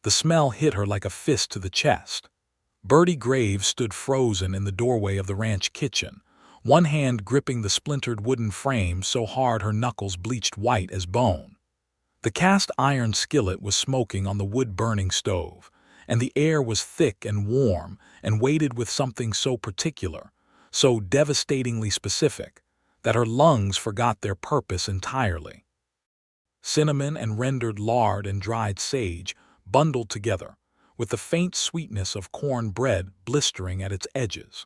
The smell hit her like a fist to the chest. Birdie Graves stood frozen in the doorway of the ranch kitchen, one hand gripping the splintered wooden frame so hard her knuckles bleached white as bone. The cast iron skillet was smoking on the wood-burning stove, and the air was thick and warm and weighted with something so particular, so devastatingly specific, that her lungs forgot their purpose entirely. Cinnamon and rendered lard and dried sage bundled together, with the faint sweetness of corn bread blistering at its edges.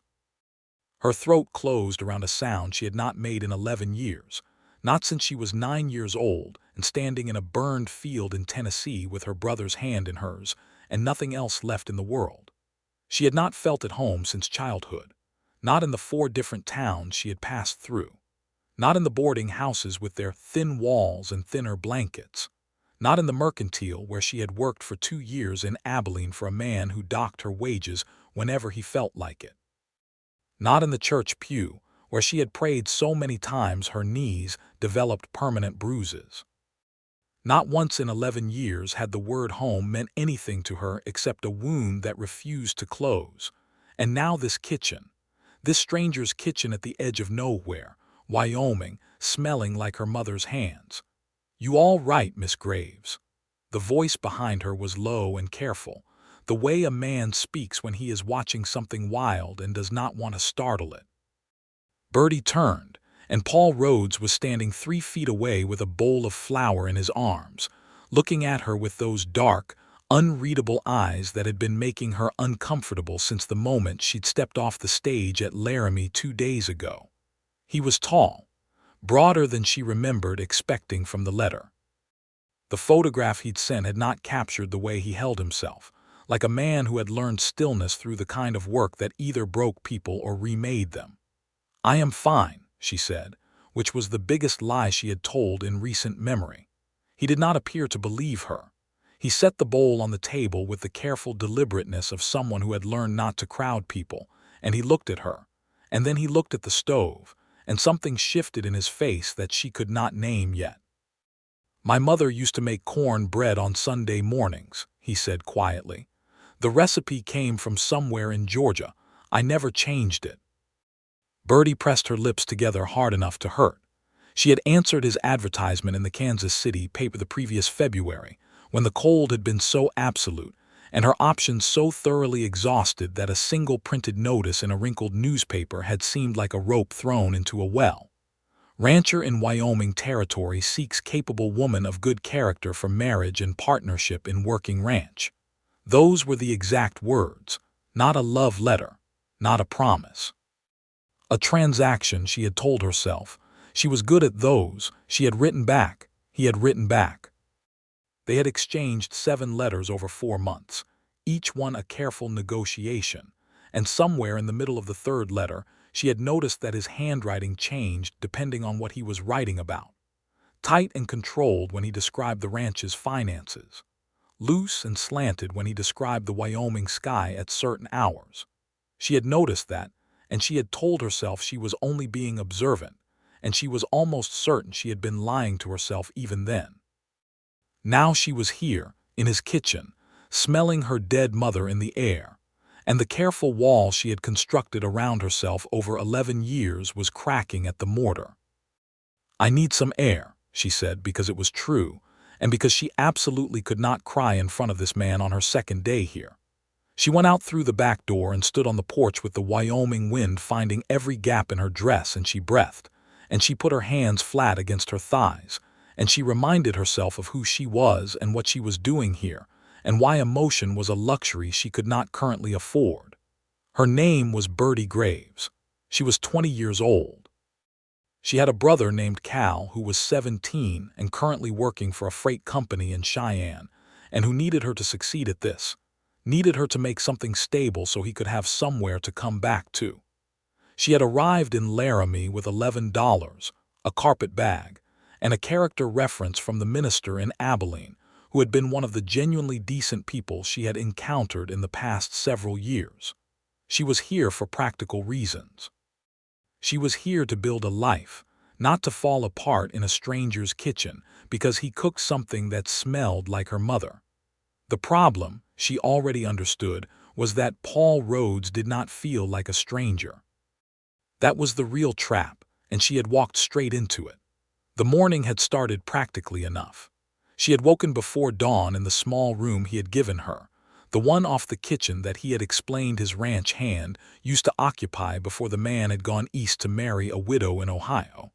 Her throat closed around a sound she had not made in 11 years, not since she was 9 years old and standing in a burned field in Tennessee with her brother's hand in hers and nothing else left in the world. She had not felt at home since childhood, not in the 4 different towns she had passed through, not in the boarding houses with their thin walls and thinner blankets, not in the mercantile where she had worked for 2 years in Abilene for a man who docked her wages whenever he felt like it. Not in the church pew, where she had prayed so many times her knees developed permanent bruises. Not once in 11 years had the word home meant anything to her except a wound that refused to close. And now this kitchen, this stranger's kitchen at the edge of nowhere, Wyoming, smelling like her mother's hands. "You all right, Miss Graves?" The voice behind her was low and careful, the way a man speaks when he is watching something wild and does not want to startle it. Birdie turned, and Paul Rhodes was standing 3 feet away with a bowl of flour in his arms, looking at her with those dark, unreadable eyes that had been making her uncomfortable since the moment she'd stepped off the stage at Laramie 2 days ago. He was tall, broader than she remembered expecting from the letter. The photograph he'd sent had not captured the way he held himself, like a man who had learned stillness through the kind of work that either broke people or remade them. "I am fine," she said, which was the biggest lie she had told in recent memory. He did not appear to believe her. He set the bowl on the table with the careful deliberateness of someone who had learned not to crowd people, and he looked at her, and then he looked at the stove, and something shifted in his face that she could not name yet. "My mother used to make corn bread on Sunday mornings," he said quietly. "The recipe came from somewhere in Georgia. I never changed it." Birdie pressed her lips together hard enough to hurt. She had answered his advertisement in the Kansas City paper the previous February, when the cold had been so absolute, and her options so thoroughly exhausted that a single printed notice in a wrinkled newspaper had seemed like a rope thrown into a well. "Rancher in Wyoming territory seeks capable woman of good character for marriage and partnership in working ranch." Those were the exact words, not a love letter, not a promise. A transaction, she had told herself. She was good at those. She had written back. He had written back. They had exchanged 7 letters over 4 months, each one a careful negotiation, and somewhere in the middle of the 3rd letter, she had noticed that his handwriting changed depending on what he was writing about. Tight and controlled when he described the ranch's finances. Loose and slanted when he described the Wyoming sky at certain hours. She had noticed that, and she had told herself she was only being observant, and she was almost certain she had been lying to herself even then. Now she was here, in his kitchen, smelling her dead mother in the air, and the careful wall she had constructed around herself over 11 years was cracking at the mortar. "I need some air," she said, because it was true, and because she absolutely could not cry in front of this man on her 2nd day here. She went out through the back door and stood on the porch with the Wyoming wind finding every gap in her dress, and she breathed, and she put her hands flat against her thighs, and she reminded herself of who she was and what she was doing here, and why emotion was a luxury she could not currently afford. Her name was Birdie Graves. She was 20 years old. She had a brother named Cal who was 17 and currently working for a freight company in Cheyenne, and who needed her to succeed at this, needed her to make something stable so he could have somewhere to come back to. She had arrived in Laramie with $11, a carpet bag, and a character reference from the minister in Abilene, who had been one of the genuinely decent people she had encountered in the past several years. She was here for practical reasons. She was here to build a life, not to fall apart in a stranger's kitchen because he cooked something that smelled like her mother. The problem, she already understood, was that Paul Rhodes did not feel like a stranger. That was the real trap, and she had walked straight into it. The morning had started practically enough. She had woken before dawn in the small room he had given her, the one off the kitchen that he had explained his ranch hand used to occupy before the man had gone east to marry a widow in Ohio.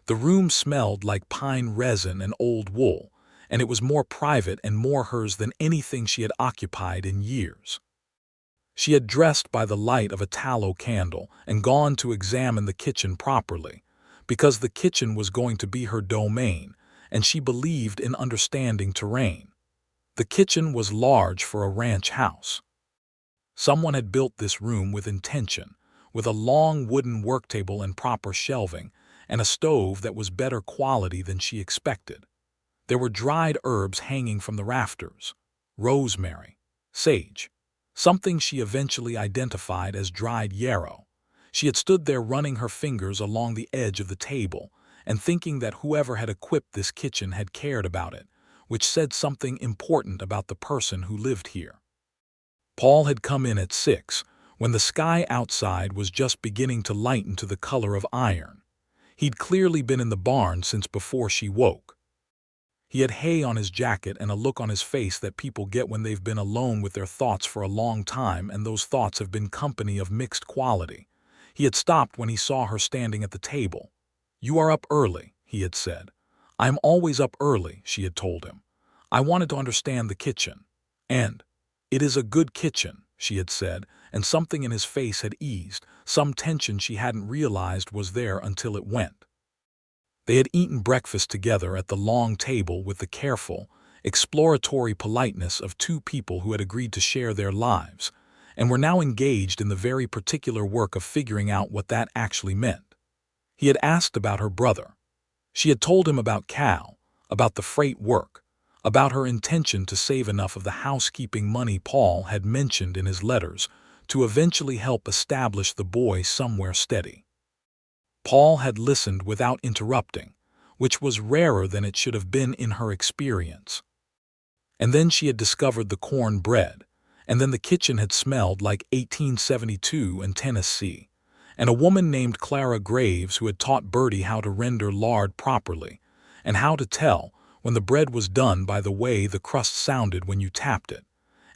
The room smelled like pine resin and old wool, and it was more private and more hers than anything she had occupied in years. She had dressed by the light of a tallow candle and gone to examine the kitchen properly, because the kitchen was going to be her domain, and she believed in understanding terrain. The kitchen was large for a ranch house. Someone had built this room with intention, with a long wooden work table and proper shelving, and a stove that was better quality than she expected. There were dried herbs hanging from the rafters, rosemary, sage, something she eventually identified as dried yarrow. She had stood there running her fingers along the edge of the table and thinking that whoever had equipped this kitchen had cared about it, which said something important about the person who lived here. Paul had come in at 6, when the sky outside was just beginning to lighten to the color of iron. He'd clearly been in the barn since before she woke. He had hay on his jacket and a look on his face that people get when they've been alone with their thoughts for a long time, and those thoughts have been company of mixed quality. He had stopped when he saw her standing at the table. "You are up early," he had said. "I'm always up early," she had told him. "I wanted to understand the kitchen." And, "It is a good kitchen," she had said, and something in his face had eased, some tension she hadn't realized was there until it went. They had eaten breakfast together at the long table with the careful, exploratory politeness of two people who had agreed to share their lives, and were now engaged in the very particular work of figuring out what that actually meant. He had asked about her brother. She had told him about Cal, about the freight work, about her intention to save enough of the housekeeping money Paul had mentioned in his letters to eventually help establish the boy somewhere steady. Paul had listened without interrupting, which was rarer than it should have been in her experience. And then she had discovered the corn bread, and then the kitchen had smelled like 1872 in Tennessee, and a woman named Clara Graves who had taught Birdie how to render lard properly, and how to tell when the bread was done by the way the crust sounded when you tapped it,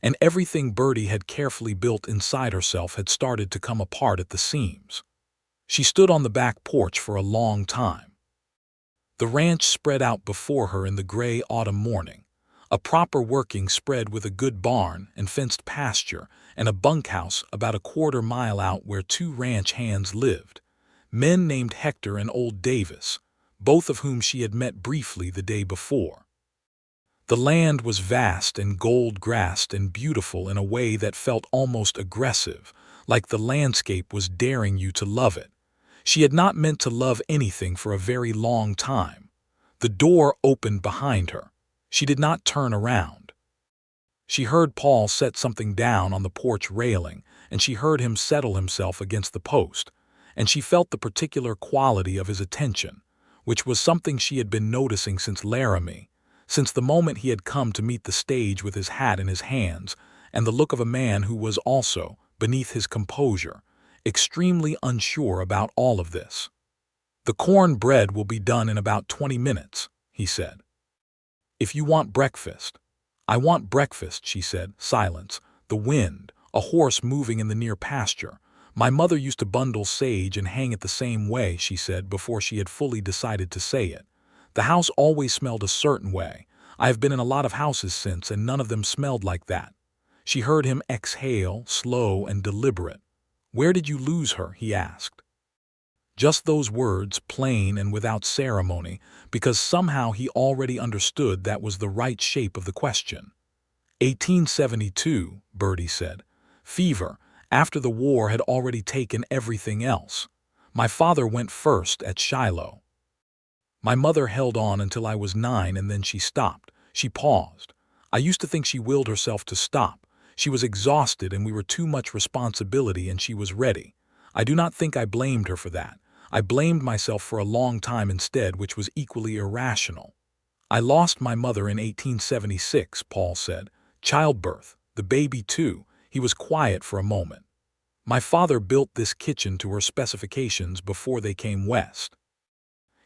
and everything Birdie had carefully built inside herself had started to come apart at the seams. She stood on the back porch for a long time. The ranch spread out before her in the gray autumn morning, a proper working spread with a good barn and fenced pasture and a bunkhouse about a quarter-mile out where two ranch hands lived, men named Hector and old Davis, both of whom she had met briefly the day before. The land was vast and gold-grassed and beautiful in a way that felt almost aggressive, like the landscape was daring you to love it. She had not meant to love anything for a very long time. The door opened behind her. She did not turn around. She heard Paul set something down on the porch railing, and she heard him settle himself against the post, and she felt the particular quality of his attention, which was something she had been noticing since Laramie, since the moment he had come to meet the stage with his hat in his hands, and the look of a man who was also, beneath his composure, extremely unsure about all of this. "The corn bread will be done in about 20 minutes, he said. "If you want breakfast." "I want breakfast," she said. Silence. The wind, a horse moving in the near pasture. "My mother used to bundle sage and hang it the same way," she said before she had fully decided to say it. "The house always smelled a certain way. I have been in a lot of houses since, and none of them smelled like that." She heard him exhale, slow and deliberate. "Where did you lose her?" he asked. Just those words, plain and without ceremony, because somehow he already understood that was the right shape of the question. 1872, Birdie said. "Fever, after the war had already taken everything else. My father went first at Shiloh. My mother held on until I was 9 and then she stopped." She paused. "I used to think she willed herself to stop. She was exhausted and we were too much responsibility and she was ready. I do not think I blamed her for that. I blamed myself for a long time instead, which was equally irrational." "I lost my mother in 1876, Paul said. Childbirth, the baby too. He was quiet for a moment. My father built this kitchen to her specifications before they came west.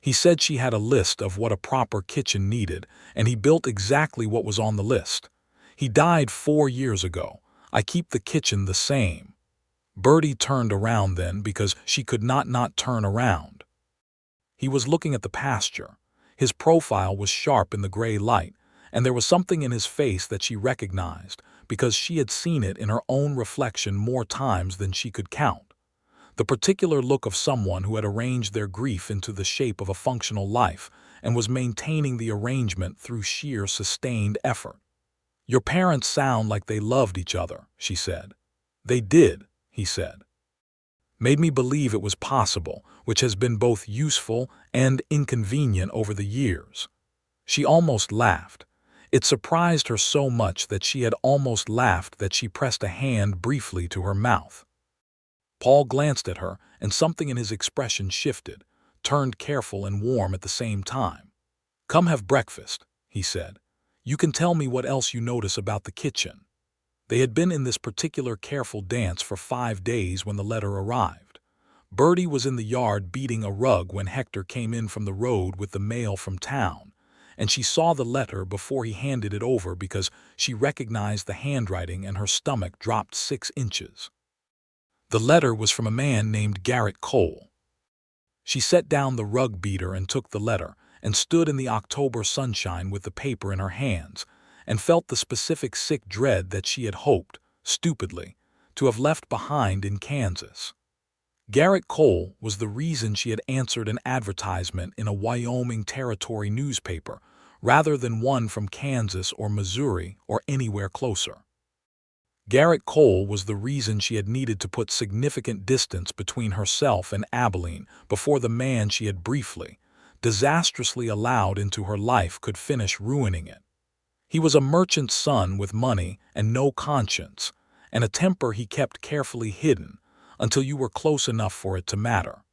He said she had a list of what a proper kitchen needed, and he built exactly what was on the list. He died 4 years ago. I keep the kitchen the same. Birdie turned around then because she could not turn around. He was looking at the pasture. His profile was sharp in the gray light, and there was something in his face that she recognized because she had seen it in her own reflection more times than she could count. The particular look of someone who had arranged their grief into the shape of a functional life and was maintaining the arrangement through sheer sustained effort. "Your parents sound like they loved each other," she said. "They did," he said. "Made me believe it was possible, which has been both useful and inconvenient over the years." She almost laughed. It surprised her so much that she had almost laughed that she pressed a hand briefly to her mouth. Paul glanced at her, and something in his expression shifted, turned careful and warm at the same time. "Come have breakfast," he said. "You can tell me what else you notice about the kitchen." They had been in this particular careful dance for 5 days when the letter arrived. Birdie was in the yard beating a rug when Hector came in from the road with the mail from town, and she saw the letter before he handed it over because she recognized the handwriting and her stomach dropped 6 inches. The letter was from a man named Garrett Cole. She set down the rug beater and took the letter, and stood in the October sunshine with the paper in her hands, and felt the specific sick dread that she had hoped, stupidly, to have left behind in Kansas. Garrett Cole was the reason she had answered an advertisement in a Wyoming Territory newspaper, rather than one from Kansas or Missouri or anywhere closer. Garrett Cole was the reason she had needed to put significant distance between herself and Abilene before the man she had briefly, disastrously allowed into her life could finish ruining it. He was a merchant's son with money and no conscience, and a temper he kept carefully hidden until you were close enough for it to matter.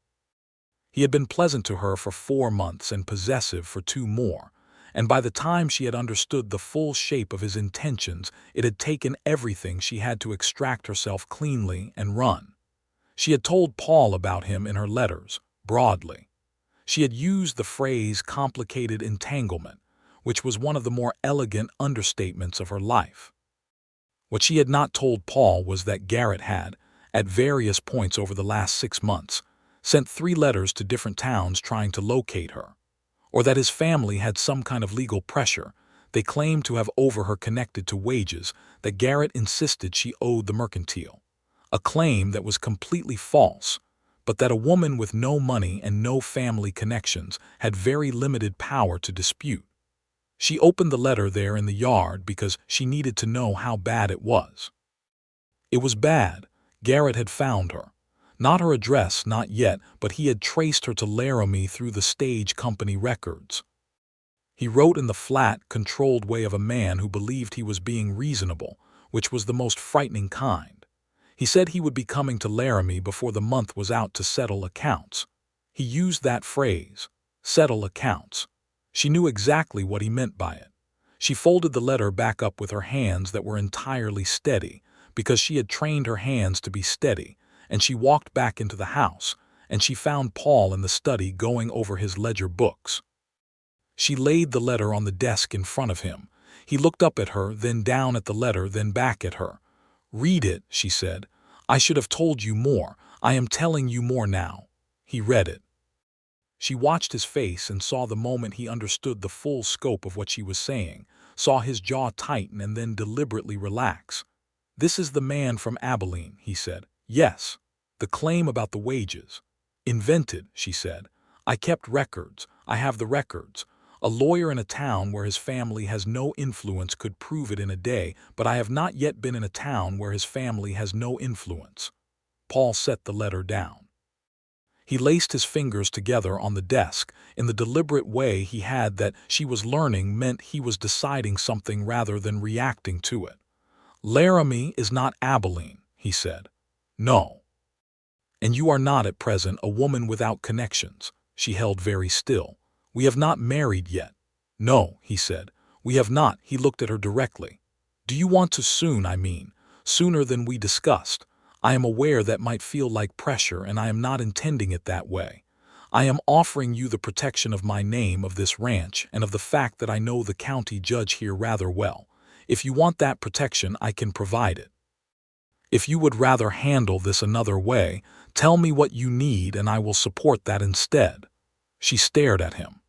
He had been pleasant to her for 4 months and possessive for 2 more, and by the time she had understood the full shape of his intentions, it had taken everything she had to extract herself cleanly and run. She had told Paul about him in her letters, broadly. She had used the phrase complicated entanglement, which was one of the more elegant understatements of her life. What she had not told Paul was that Garrett had, at various points over the last 6 months, sent 3 letters to different towns trying to locate her, or that his family had some kind of legal pressure they claimed to have over her connected to wages that Garrett insisted she owed the mercantile, a claim that was completely false, but that a woman with no money and no family connections had very limited power to dispute. She opened the letter there in the yard because she needed to know how bad it was. It was bad. Garrett had found her. Not her address, not yet, but he had traced her to Laramie through the stage company records. He wrote in the flat, controlled way of a man who believed he was being reasonable, which was the most frightening kind. He said he would be coming to Laramie before the month was out to settle accounts. He used that phrase, settle accounts. She knew exactly what he meant by it. She folded the letter back up with her hands that were entirely steady, because she had trained her hands to be steady, and she walked back into the house, and she found Paul in the study going over his ledger books. She laid the letter on the desk in front of him. He looked up at her, then down at the letter, then back at her. "Read it," she said. "I should have told you more. I am telling you more now." He read it. She watched his face and saw the moment he understood the full scope of what she was saying, saw his jaw tighten and then deliberately relax. "This is the man from Abilene," he said. "Yes. The claim about the wages." "Invented," she said. "I kept records. I have the records. A lawyer in a town where his family has no influence could prove it in a day, but I have not yet been in a town where his family has no influence." Paul set the letter down. He laced his fingers together on the desk in the deliberate way he had that she was learning meant he was deciding something rather than reacting to it. "Laramie is not Abilene," he said. "No. And you are not at present a woman without connections." She held very still. "We have not married yet." "No," he said. "We have not." He looked at her directly. Do you want to soon, sooner than we discussed? I am aware that might feel like pressure, and I am not intending it that way. I am offering you the protection of my name, of this ranch, and of the fact that I know the county judge here rather well. If you want that protection, I can provide it. If you would rather handle this another way, tell me what you need and I will support that instead." She stared at him.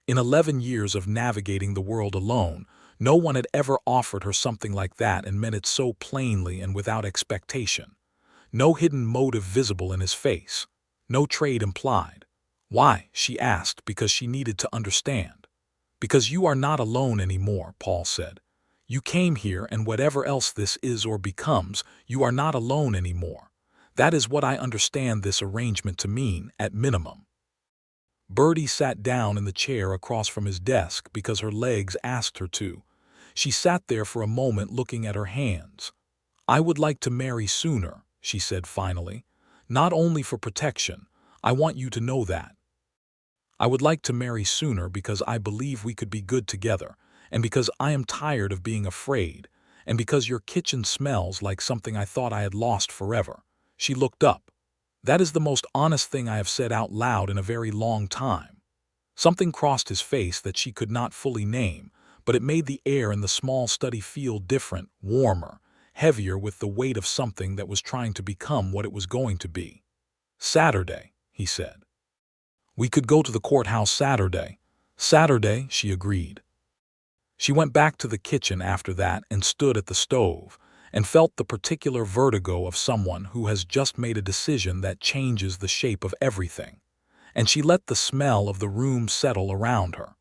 In 11 years of navigating the world alone, no one had ever offered her something like that and meant it so plainly and without expectation. No hidden motive visible in his face. No trade implied. "Why?" she asked, because she needed to understand. "Because you are not alone anymore," Paul said. "You came here, and whatever else this is or becomes, you are not alone anymore. That is what I understand this arrangement to mean, at minimum." Birdie sat down in the chair across from his desk because her legs asked her to. She sat there for a moment looking at her hands. "I would like to marry sooner," she said finally. "Not only for protection. I want you to know that. I would like to marry sooner because I believe we could be good together, and because I am tired of being afraid, and because your kitchen smells like something I thought I had lost forever." She looked up. "That is the most honest thing I have said out loud in a very long time." Something crossed his face that she could not fully name, but it made the air in the small study feel different, warmer, heavier with the weight of something that was trying to become what it was going to be. "Saturday," he said. "We could go to the courthouse Saturday." "Saturday," she agreed. She went back to the kitchen after that and stood at the stove, and felt the particular vertigo of someone who has just made a decision that changes the shape of everything. And she let the smell of the room settle around her.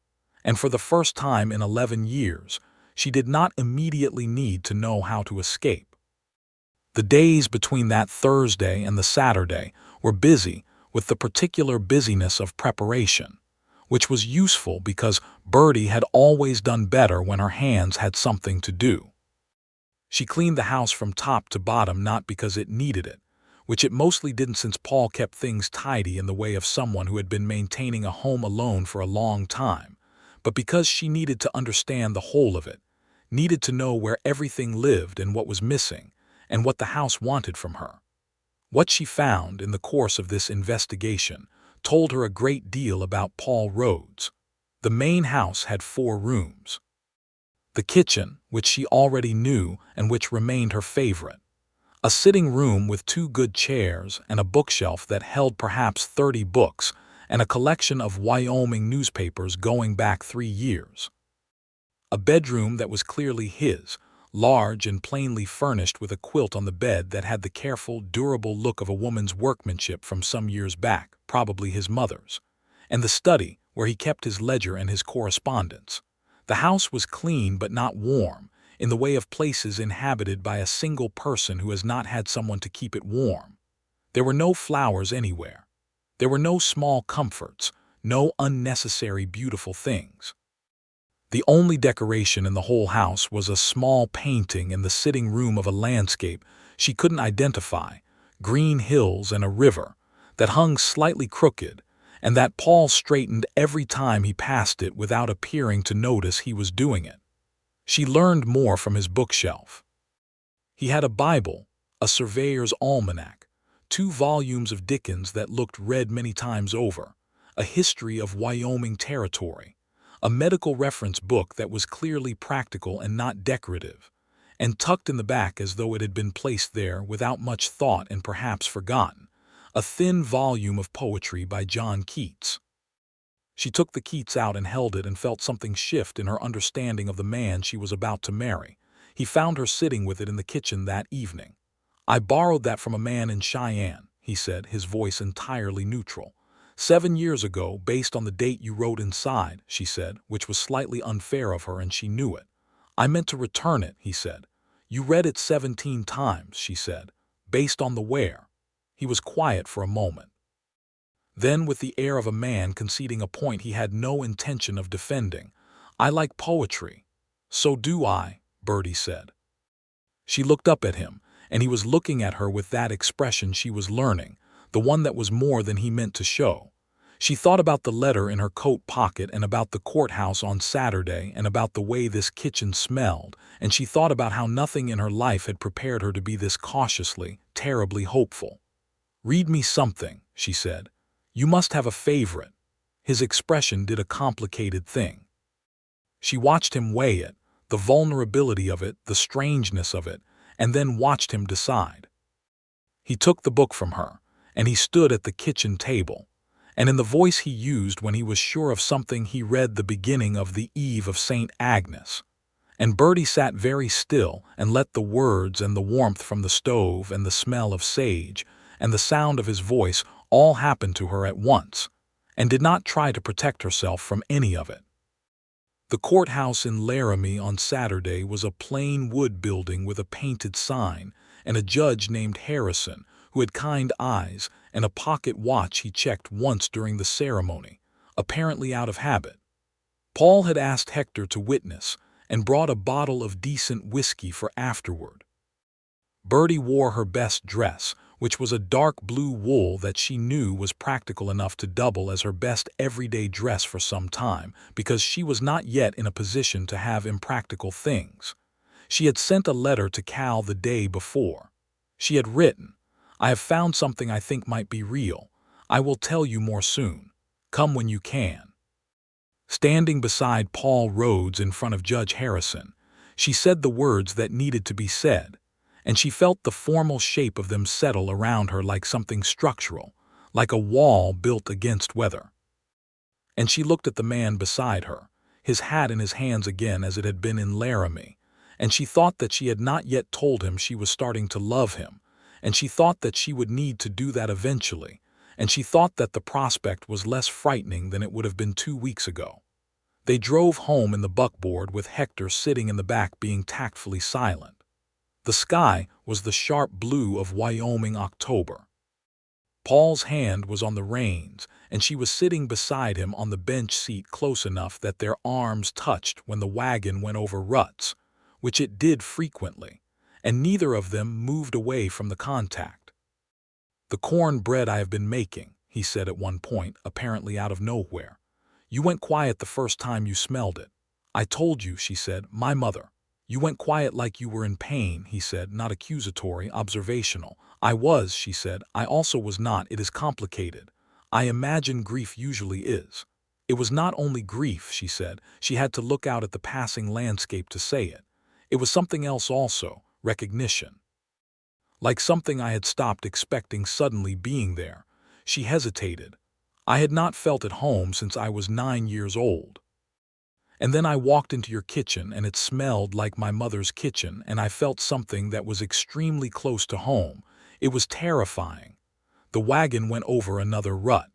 And for the first time in 11 years, she did not immediately need to know how to escape. The days between that Thursday and the Saturday were busy with the particular busyness of preparation, which was useful because Birdie had always done better when her hands had something to do. She cleaned the house from top to bottom not because it needed it, which it mostly didn't since Paul kept things tidy in the way of someone who had been maintaining a home alone for a long time, but because she needed to understand the whole of it, needed to know where everything lived and what was missing, and what the house wanted from her. What she found in the course of this investigation told her a great deal about Paul Rhodes. The main house had 4 rooms. The kitchen, which she already knew and which remained her favorite. A sitting room with 2 good chairs and a bookshelf that held perhaps 30 books and a collection of Wyoming newspapers going back 3 years. A bedroom that was clearly his, large and plainly furnished with a quilt on the bed that had the careful, durable look of a woman's workmanship from some years back, probably his mother's. And the study, where he kept his ledger and his correspondence. The house was clean but not warm, in the way of places inhabited by a single person who has not had someone to keep it warm. There were no flowers anywhere. There were no small comforts, no unnecessary beautiful things. The only decoration in the whole house was a small painting in the sitting room of a landscape she couldn't identify, green hills and a river, that hung slightly crooked, and that Paul straightened every time he passed it without appearing to notice he was doing it. She learned more from his bookshelf. He had a Bible, a surveyor's almanac, 2 volumes of Dickens that looked read many times over, a history of Wyoming territory, a medical reference book that was clearly practical and not decorative, and tucked in the back as though it had been placed there without much thought and perhaps forgotten, a thin volume of poetry by John Keats. She took the Keats out and held it and felt something shift in her understanding of the man she was about to marry. He found her sitting with it in the kitchen that evening. "I borrowed that from a man in Cheyenne," he said, his voice entirely neutral. 7 years ago, based on the date you wrote inside," she said, which was slightly unfair of her and she knew it. "I meant to return it," he said. "You read it 17 times," she said. "Based on the where?" He was quiet for a moment. Then, with the air of a man conceding a point he had no intention of defending, "I like poetry." "So do I," Birdie said. She looked up at him, and he was looking at her with that expression she was learning, the one that was more than he meant to show. She thought about the letter in her coat pocket and about the courthouse on Saturday and about the way this kitchen smelled, and she thought about how nothing in her life had prepared her to be this cautiously, terribly hopeful. "Read me something," she said. "You must have a favorite." His expression did a complicated thing. She watched him weigh it, the vulnerability of it, the strangeness of it, and then watched him decide. He took the book from her, and he stood at the kitchen table, and in the voice he used when he was sure of something he read the beginning of the Eve of St. Agnes. And Birdie sat very still and let the words and the warmth from the stove and the smell of sage and the sound of his voice all happen to her at once, and did not try to protect herself from any of it. The courthouse in Laramie on Saturday was a plain wood building with a painted sign and a judge named Harrison who had kind eyes and a pocket watch he checked once during the ceremony, apparently out of habit. Paul had asked Hector to witness and brought a bottle of decent whiskey for afterward. Birdie wore her best dress, which was a dark blue wool that she knew was practical enough to double as her best everyday dress for some time, because she was not yet in a position to have impractical things. She had sent a letter to Cal the day before. She had written, "I have found something I think might be real. I will tell you more soon. Come when you can." Standing beside Paul Rhodes in front of Judge Harrison, she said the words that needed to be said, and she felt the formal shape of them settle around her like something structural, like a wall built against weather. And she looked at the man beside her, his hat in his hands again as it had been in Laramie, and she thought that she had not yet told him she was starting to love him, and she thought that she would need to do that eventually, and she thought that the prospect was less frightening than it would have been 2 weeks ago. They drove home in the buckboard with Hector sitting in the back being tactfully silent. The sky was the sharp blue of Wyoming October. Paul's hand was on the reins, and she was sitting beside him on the bench seat close enough that their arms touched when the wagon went over ruts, which it did frequently, and neither of them moved away from the contact. "The cornbread I have been making," he said at one point, apparently out of nowhere. "You went quiet the first time you smelled it." "I told you," she said, "my mother." "You went quiet like you were in pain," he said, not accusatory, observational. "I was," she said. "I also was not. It is complicated. I imagine grief usually is." "It was not only grief," she said. She had to look out at the passing landscape to say it. "It was something else also, recognition. Like something I had stopped expecting suddenly being there." She hesitated. "I had not felt at home since I was 9 years old. And then I walked into your kitchen and it smelled like my mother's kitchen, and I felt something that was extremely close to home. It was terrifying." The wagon went over another rut.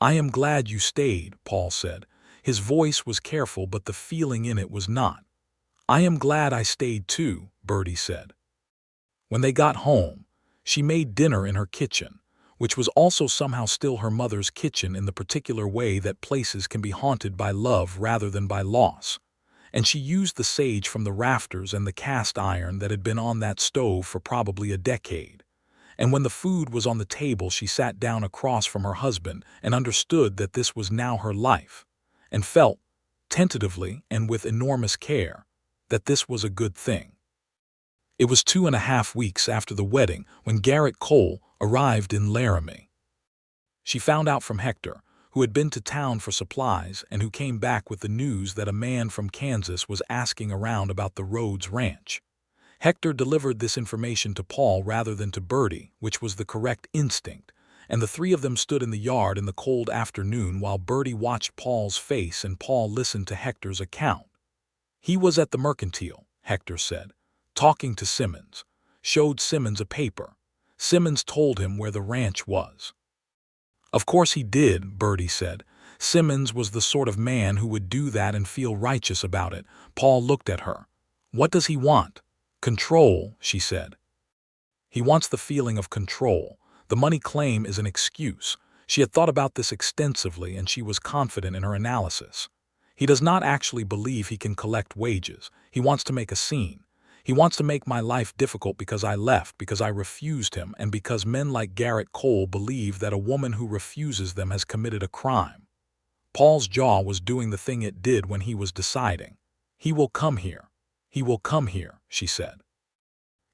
"I am glad you stayed," Paul said. His voice was careful, but the feeling in it was not. "I am glad I stayed too," Birdie said. When they got home, she made dinner in her kitchen, which was also somehow still her mother's kitchen in the particular way that places can be haunted by love rather than by loss. And she used the sage from the rafters and the cast iron that had been on that stove for probably a decade. And when the food was on the table, she sat down across from her husband and understood that this was now her life, and felt, tentatively and with enormous care, that this was a good thing. It was 2.5 weeks after the wedding when Garrett Cole arrived in Laramie. She found out from Hector, who had been to town for supplies and who came back with the news that a man from Kansas was asking around about the Rhodes ranch. Hector delivered this information to Paul rather than to Birdie, which was the correct instinct, and the three of them stood in the yard in the cold afternoon while Birdie watched Paul's face and Paul listened to Hector's account. "He was at the mercantile," Hector said, "talking to Simmons. Showed Simmons a paper. Simmons told him where the ranch was." "Of course he did," Birdie said. "Simmons was the sort of man who would do that and feel righteous about it." Paul looked at her. "What does he want?" "Control," she said. "He wants the feeling of control. The money claim is an excuse." She had thought about this extensively and she was confident in her analysis. "He does not actually believe he can collect wages. He wants to make a scene. He wants to make my life difficult because I left, because I refused him, and because men like Garrett Cole believe that a woman who refuses them has committed a crime. Paul's jaw was doing the thing it did when he was deciding. He will come here. He will come here, she said.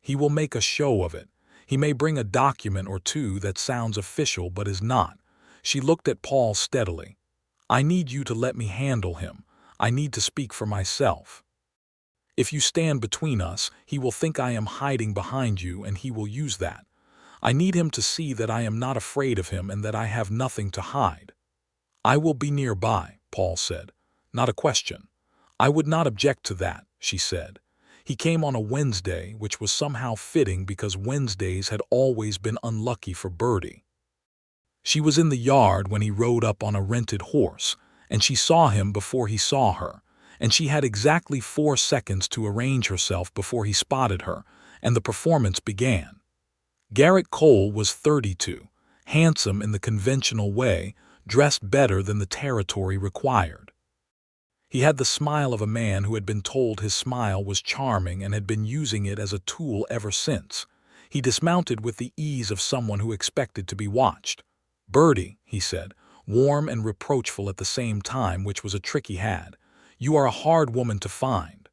He will make a show of it. He may bring a document or two that sounds official but is not. She looked at Paul steadily. I need you to let me handle him. I need to speak for myself. If you stand between us, he will think I am hiding behind you, and he will use that. I need him to see that I am not afraid of him and that I have nothing to hide. I will be nearby, Paul said. Not a question. I would not object to that, she said. He came on a Wednesday, which was somehow fitting because Wednesdays had always been unlucky for Birdie. She was in the yard when he rode up on a rented horse, and she saw him before he saw her, and she had exactly 4 seconds to arrange herself before he spotted her, and the performance began. Garrett Cole was 32, handsome in the conventional way, dressed better than the territory required. He had the smile of a man who had been told his smile was charming and had been using it as a tool ever since. He dismounted with the ease of someone who expected to be watched. Birdie, he said, warm and reproachful at the same time, which was a trick he had. You are a hard woman to find.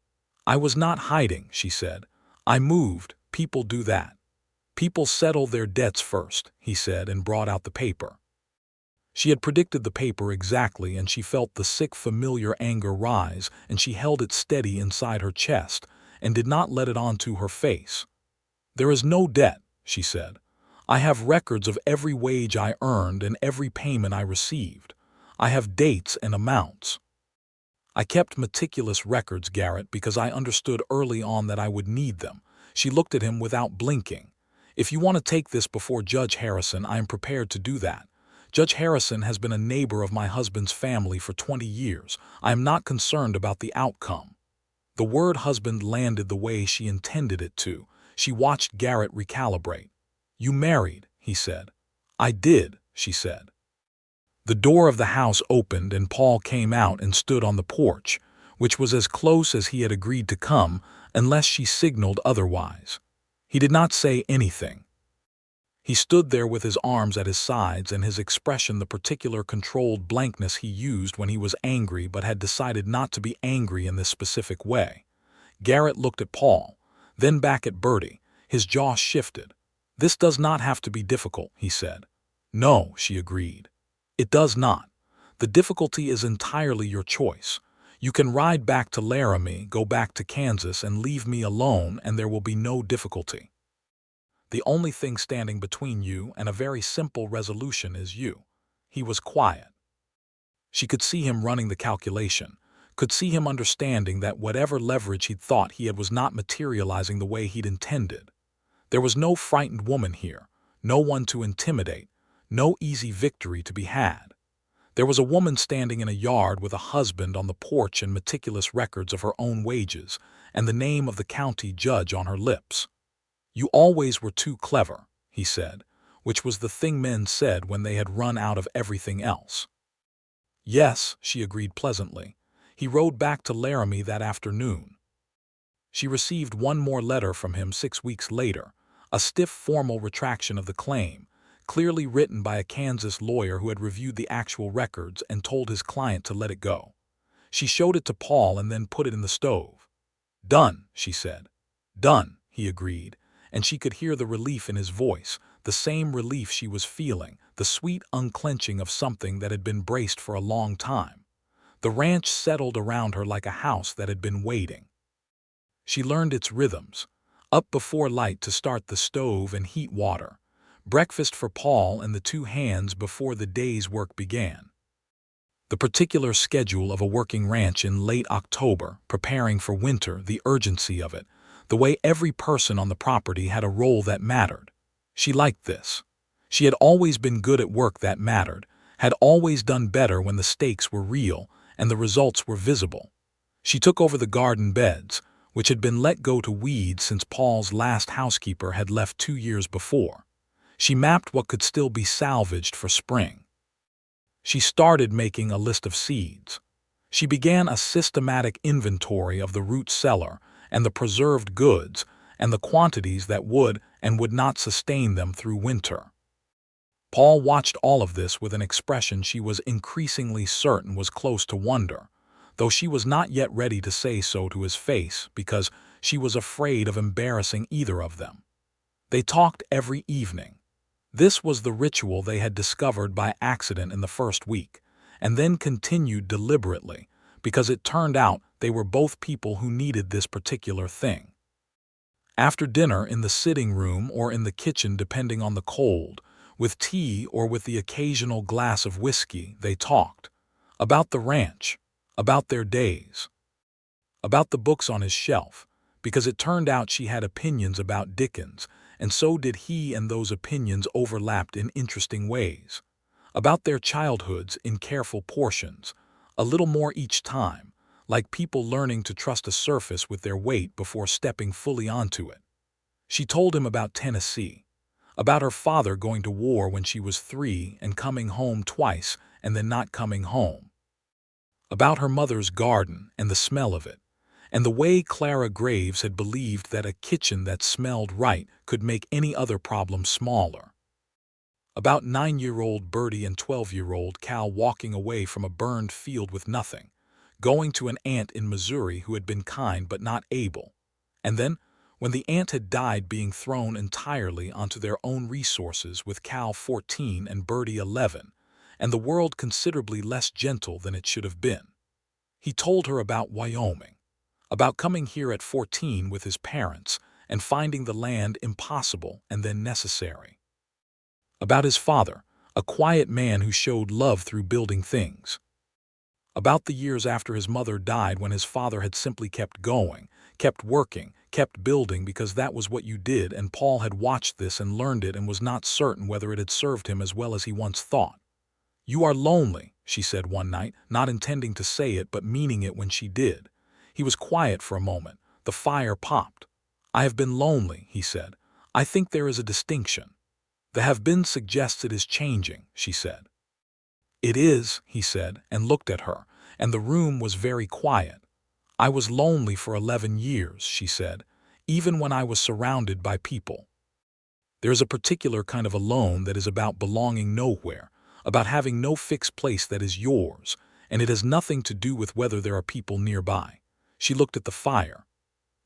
I was not hiding, she said. I moved. People do that. People settle their debts first, he said, and brought out the paper. She had predicted the paper exactly, and she felt the sick familiar anger rise, and she held it steady inside her chest and did not let it onto her face. There is no debt, she said. I have records of every wage I earned and every payment I received. I have dates and amounts. I kept meticulous records, Garrett, because I understood early on that I would need them. She looked at him without blinking. If you want to take this before Judge Harrison, I am prepared to do that. Judge Harrison has been a neighbor of my husband's family for 20 years. I am not concerned about the outcome. The word husband landed the way she intended it to. She watched Garrett recalibrate. You married, he said. I did, she said. The door of the house opened and Paul came out and stood on the porch, which was as close as he had agreed to come, unless she signaled otherwise. He did not say anything. He stood there with his arms at his sides and his expression the particular controlled blankness he used when he was angry but had decided not to be angry in this specific way. Garrett looked at Paul, then back at Birdie. His jaw shifted. This does not have to be difficult, he said. No, she agreed. It does not. The difficulty is entirely your choice. You can ride back to Laramie, go back to Kansas, and leave me alone, and there will be no difficulty. The only thing standing between you and a very simple resolution is you. He was quiet. She could see him running the calculation, could see him understanding that whatever leverage he'd thought he had was not materializing the way he'd intended. There was no frightened woman here, no one to intimidate, no easy victory to be had. There was a woman standing in a yard with a husband on the porch and meticulous records of her own wages, and the name of the county judge on her lips. You always were too clever, he said, which was the thing men said when they had run out of everything else. Yes, she agreed pleasantly. He rode back to Laramie that afternoon. She received one more letter from him 6 weeks later, a stiff formal retraction of the claim, clearly written by a Kansas lawyer who had reviewed the actual records and told his client to let it go. She showed it to Paul and then put it in the stove. Done, she said. Done, he agreed, and she could hear the relief in his voice, the same relief she was feeling, the sweet unclenching of something that had been braced for a long time. The ranch settled around her like a house that had been waiting. She learned its rhythms. Up before light to start the stove and heat water. Breakfast for Paul and the 2 hands before the day's work began. The particular schedule of a working ranch in late October, preparing for winter, the urgency of it, the way every person on the property had a role that mattered. She liked this. She had always been good at work that mattered, had always done better when the stakes were real and the results were visible. She took over the garden beds, which had been let go to weeds since Paul's last housekeeper had left 2 years before. She mapped what could still be salvaged for spring. She started making a list of seeds. She began a systematic inventory of the root cellar and the preserved goods, and the quantities that would and would not sustain them through winter. Paul watched all of this with an expression she was increasingly certain was close to wonder, though she was not yet ready to say so to his face because she was afraid of embarrassing either of them. They talked every evening. This was the ritual they had discovered by accident in the first week, and then continued deliberately, because it turned out they were both people who needed this particular thing. After dinner in the sitting room or in the kitchen depending on the cold, with tea or with the occasional glass of whiskey, they talked. About the ranch, about their days, about the books on his shelf, because it turned out she had opinions about Dickens, and so did he, and those opinions overlapped in interesting ways. About their childhoods in careful portions, a little more each time, like people learning to trust a surface with their weight before stepping fully onto it. She told him about Tennessee, about her father going to war when she was 3 and coming home twice and then not coming home, about her mother's garden and the smell of it, and the way Clara Graves had believed that a kitchen that smelled right could make any other problem smaller. About 9-year-old Birdie and 12-year-old Cal walking away from a burned field with nothing, going to an aunt in Missouri who had been kind but not able, and then, when the aunt had died, being thrown entirely onto their own resources with Cal 14 and Birdie 11, and the world considerably less gentle than it should have been. He told her about Wyoming, about coming here at 14 with his parents and finding the land impossible and then necessary. About his father, a quiet man who showed love through building things. About the years after his mother died when his father had simply kept going, kept working, kept building because that was what you did, and Paul had watched this and learned it and was not certain whether it had served him as well as he once thought. "You are lonely," she said one night, not intending to say it but meaning it when she did. He was quiet for a moment. The fire popped. "I have been lonely," he said. "I think there is a distinction." "The have been suggests it is changing," she said. "It is," he said, and looked at her, and the room was very quiet. "I was lonely for 11 years," she said, "even when I was surrounded by people. There is a particular kind of alone that is about belonging nowhere, about having no fixed place that is yours, and it has nothing to do with whether there are people nearby." She looked at the fire.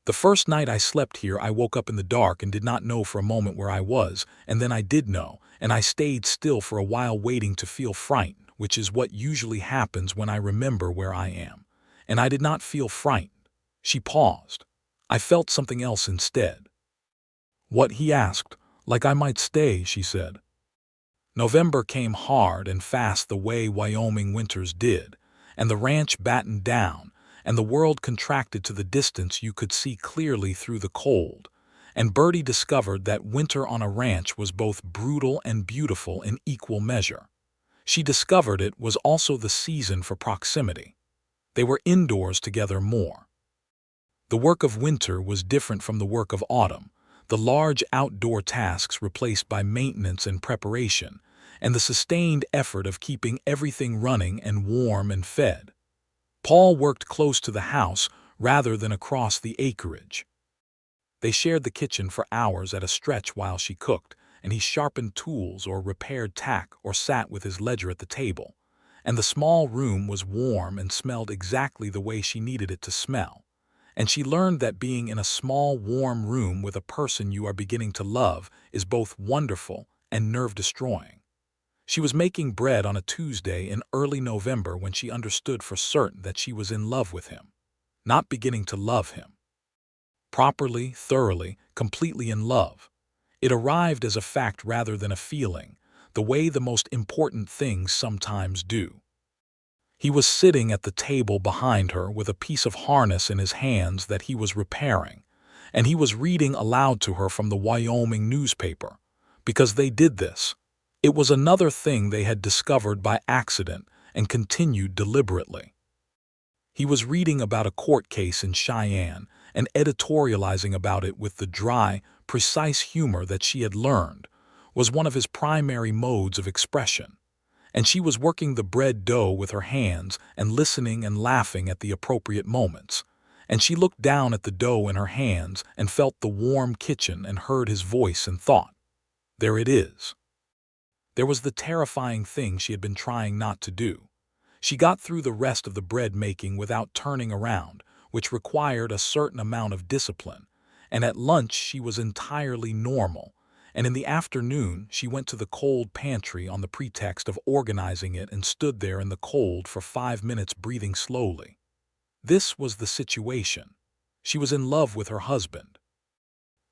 "The first night I slept here I woke up in the dark and did not know for a moment where I was, and then I did know, and I stayed still for a while waiting to feel frightened, which is what usually happens when I remember where I am. And I did not feel frightened." She paused. "I felt something else instead." "What?" he asked. "Like I might stay," she said. November came hard and fast the way Wyoming winters did, and the ranch battened down, and the world contracted to the distance you could see clearly through the cold, and Birdie discovered that winter on a ranch was both brutal and beautiful in equal measure. She discovered it was also the season for proximity. They were indoors together more. The work of winter was different from the work of autumn, the large outdoor tasks replaced by maintenance and preparation, and the sustained effort of keeping everything running and warm and fed. Paul worked close to the house rather than across the acreage. They shared the kitchen for hours at a stretch while she cooked, and he sharpened tools or repaired tack or sat with his ledger at the table. And the small room was warm and smelled exactly the way she needed it to smell. And she learned that being in a small, warm room with a person you are beginning to love is both wonderful and nerve-destroying. She was making bread on a Tuesday in early November when she understood for certain that she was in love with him, not beginning to love him. Properly, thoroughly, completely in love. It arrived as a fact rather than a feeling, the way the most important things sometimes do. He was sitting at the table behind her with a piece of harness in his hands that he was repairing, and he was reading aloud to her from the Wyoming newspaper, because they did this. It was another thing they had discovered by accident and continued deliberately. He was reading about a court case in Cheyenne and editorializing about it with the dry, precise humor that she had learned was one of his primary modes of expression, and she was working the bread dough with her hands and listening and laughing at the appropriate moments, and she looked down at the dough in her hands and felt the warm kitchen and heard his voice and thought, "There it is." There was the terrifying thing she had been trying not to do. She got through the rest of the bread making without turning around, which required a certain amount of discipline, and at lunch she was entirely normal, and in the afternoon she went to the cold pantry on the pretext of organizing it and stood there in the cold for 5 minutes breathing slowly. This was the situation. She was in love with her husband.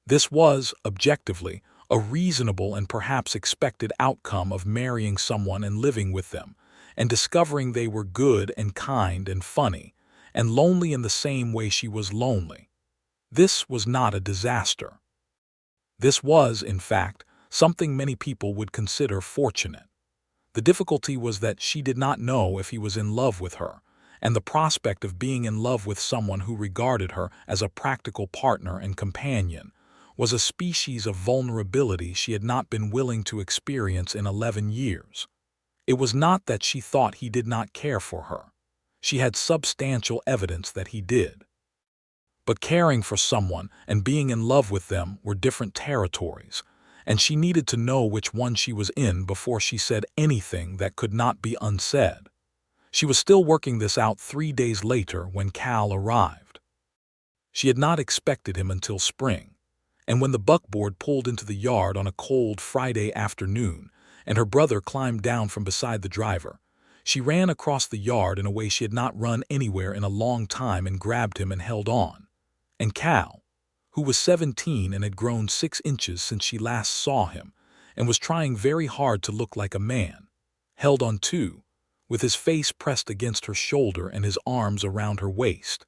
This was, objectively, a reasonable and perhaps expected outcome of marrying someone and living with them, and discovering they were good and kind and funny, and lonely in the same way she was lonely. This was not a disaster. This was, in fact, something many people would consider fortunate. The difficulty was that she did not know if he was in love with her, and the prospect of being in love with someone who regarded her as a practical partner and companion was a species of vulnerability she had not been willing to experience in 11 years. It was not that she thought he did not care for her. She had substantial evidence that he did. But caring for someone and being in love with them were different territories, and she needed to know which one she was in before she said anything that could not be unsaid. She was still working this out 3 days later when Cal arrived. She had not expected him until spring, and when the buckboard pulled into the yard on a cold Friday afternoon and her brother climbed down from beside the driver, she ran across the yard in a way she had not run anywhere in a long time and grabbed him and held on. And Cal, who was 17 and had grown 6 inches since she last saw him and was trying very hard to look like a man, held on too, with his face pressed against her shoulder and his arms around her waist.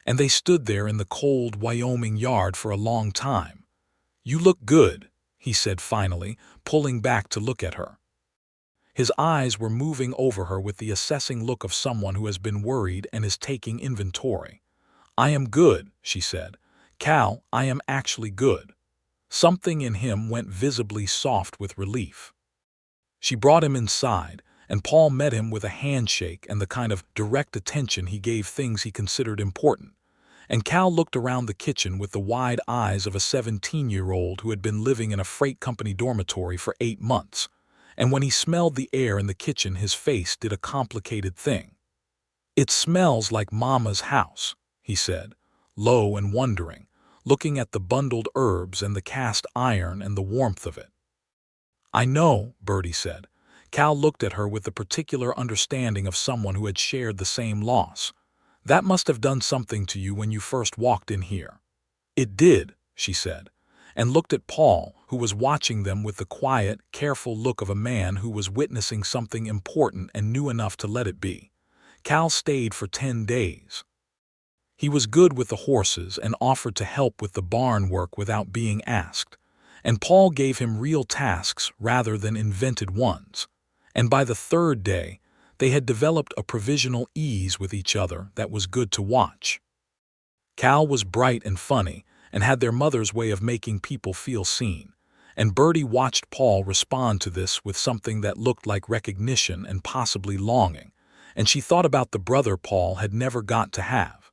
And they stood there in the cold Wyoming yard for a long time. "You look good," he said finally, pulling back to look at her. His eyes were moving over her with the assessing look of someone who has been worried and is taking inventory. "I am good," she said. "Cal, I am actually good." Something in him went visibly soft with relief. She brought him inside, and Paul met him with a handshake and the kind of direct attention he gave things he considered important. And Cal looked around the kitchen with the wide eyes of a 17-year-old who had been living in a freight company dormitory for 8 months. And when he smelled the air in the kitchen, his face did a complicated thing. "It smells like Mama's house," he said, low and wondering, looking at the bundled herbs and the cast iron and the warmth of it. "I know," Birdie said. Cal looked at her with the particular understanding of someone who had shared the same loss. "That must have done something to you when you first walked in here." "It did," she said, and looked at Paul, who was watching them with the quiet, careful look of a man who was witnessing something important and knew enough to let it be. Cal stayed for 10 days. He was good with the horses and offered to help with the barn work without being asked, and Paul gave him real tasks rather than invented ones. And by the 3rd day, they had developed a provisional ease with each other that was good to watch. Cal was bright and funny and had their mother's way of making people feel seen, and Birdie watched Paul respond to this with something that looked like recognition and possibly longing, and she thought about the brother Paul had never got to have.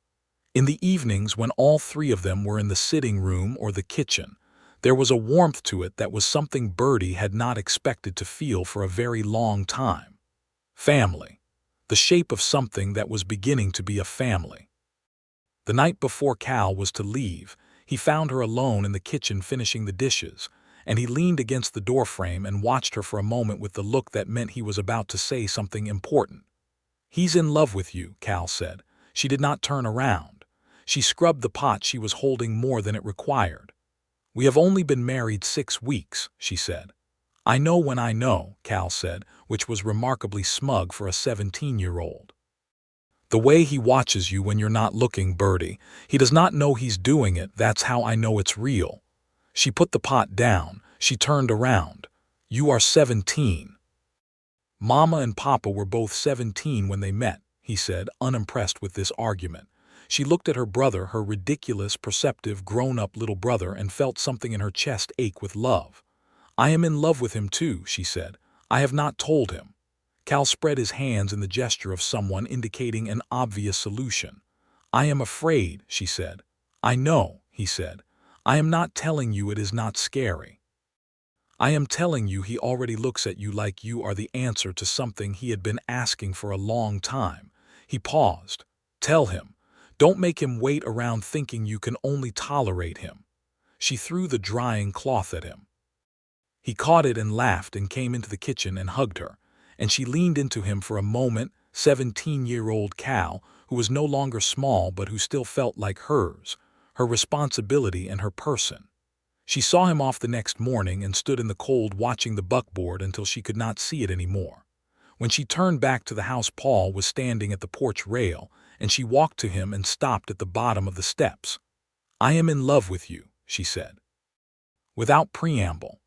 In the evenings when all 3 of them were in the sitting room or the kitchen, there was a warmth to it that was something Birdie had not expected to feel for a very long time. Family. The shape of something that was beginning to be a family. The night before Cal was to leave, he found her alone in the kitchen finishing the dishes, and he leaned against the doorframe and watched her for a moment with the look that meant he was about to say something important. "He's in love with you," Cal said. She did not turn around. She scrubbed the pot she was holding more than it required. "We have only been married 6 weeks," she said. "I know when I know," Cal said, which was remarkably smug for a 17-year-old. "The way he watches you when you're not looking, Birdie, he does not know he's doing it. That's how I know it's real." She put the pot down. She turned around. "You are 17. Mama and Papa were both 17 when they met," he said, unimpressed with this argument. She looked at her brother, her ridiculous, perceptive, grown-up little brother, and felt something in her chest ache with love. "I am in love with him too," she said. "I have not told him." Cal spread his hands in the gesture of someone indicating an obvious solution. "I am afraid," she said. "I know," he said. "I am not telling you it is not scary. I am telling you he already looks at you like you are the answer to something he had been asking for a long time." He paused. "Tell him. Don't make him wait around thinking you can only tolerate him." She threw the drying cloth at him. He caught it and laughed and came into the kitchen and hugged her, and she leaned into him for a moment. 17-year-old Cal, who was no longer small but who still felt like hers, her responsibility and her person. She saw him off the next morning and stood in the cold watching the buckboard until she could not see it anymore. When she turned back to the house, Paul was standing at the porch rail, and she walked to him and stopped at the bottom of the steps. "I am in love with you," she said. Without preamble.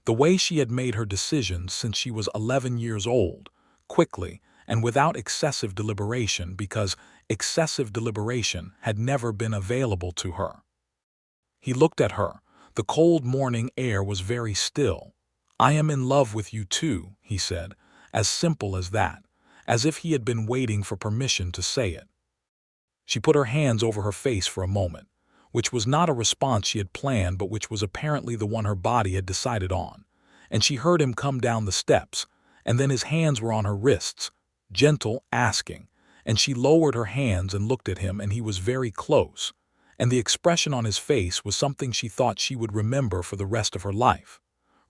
The way she had made her decisions since she was 11 years old, quickly and without excessive deliberation, because excessive deliberation had never been available to her. He looked at her. The cold morning air was very still. "I am in love with you too," he said, as simple as that, as if he had been waiting for permission to say it. She put her hands over her face for a moment, which was not a response she had planned but which was apparently the one her body had decided on, and she heard him come down the steps, and then his hands were on her wrists, gentle, asking, and she lowered her hands and looked at him, and he was very close, and the expression on his face was something she thought she would remember for the rest of her life.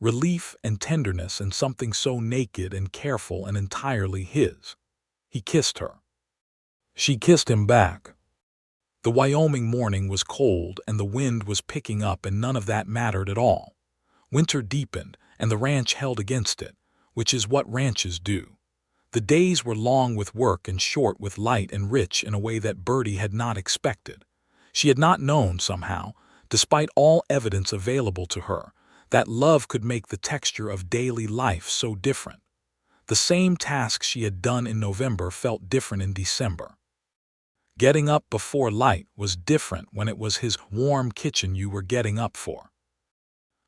Relief and tenderness, and something so naked and careful and entirely his. He kissed her. She kissed him back. The Wyoming morning was cold and the wind was picking up, and none of that mattered at all. Winter deepened and the ranch held against it, which is what ranches do. The days were long with work and short with light, and rich in a way that Birdie had not expected. She had not known, somehow, despite all evidence available to her, that love could make the texture of daily life so different. The same tasks she had done in November felt different in December. Getting up before light was different when it was his warm kitchen you were getting up for.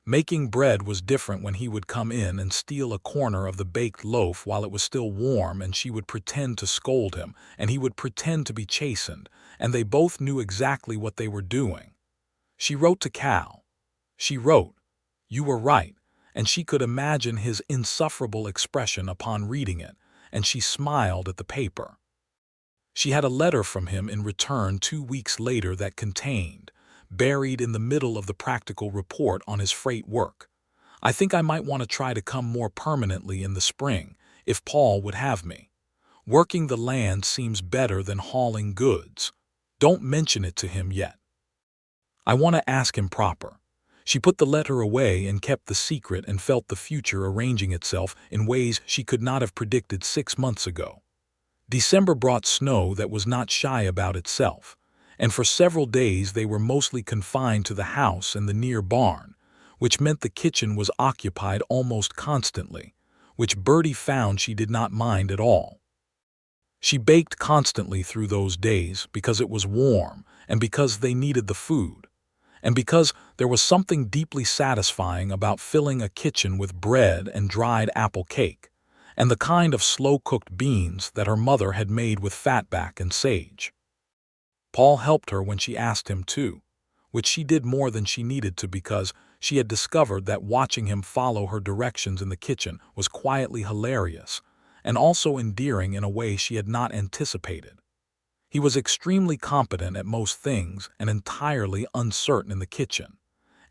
Making bread was different when he would come in and steal a corner of the baked loaf while it was still warm, and she would pretend to scold him, and he would pretend to be chastened, and they both knew exactly what they were doing. She wrote to Cal. She wrote, "You were right," and she could imagine his insufferable expression upon reading it, and she smiled at the paper. She had a letter from him in return 2 weeks later that contained, buried in the middle of the practical report on his freight work, "I think I might want to try to come more permanently in the spring, if Paul would have me. Working the land seems better than hauling goods. Don't mention it to him yet. I want to ask him proper." She put the letter away and kept the secret, and felt the future arranging itself in ways she could not have predicted 6 months ago. December brought snow that was not shy about itself, and for several days they were mostly confined to the house and the near barn, which meant the kitchen was occupied almost constantly, which Birdie found she did not mind at all. She baked constantly through those days because it was warm and because they needed the food, and because there was something deeply satisfying about filling a kitchen with bread and dried apple cake, and the kind of slow-cooked beans that her mother had made with fatback and sage. Paul helped her when she asked him to, which she did more than she needed to, because she had discovered that watching him follow her directions in the kitchen was quietly hilarious and also endearing in a way she had not anticipated. He was extremely competent at most things and entirely uncertain in the kitchen,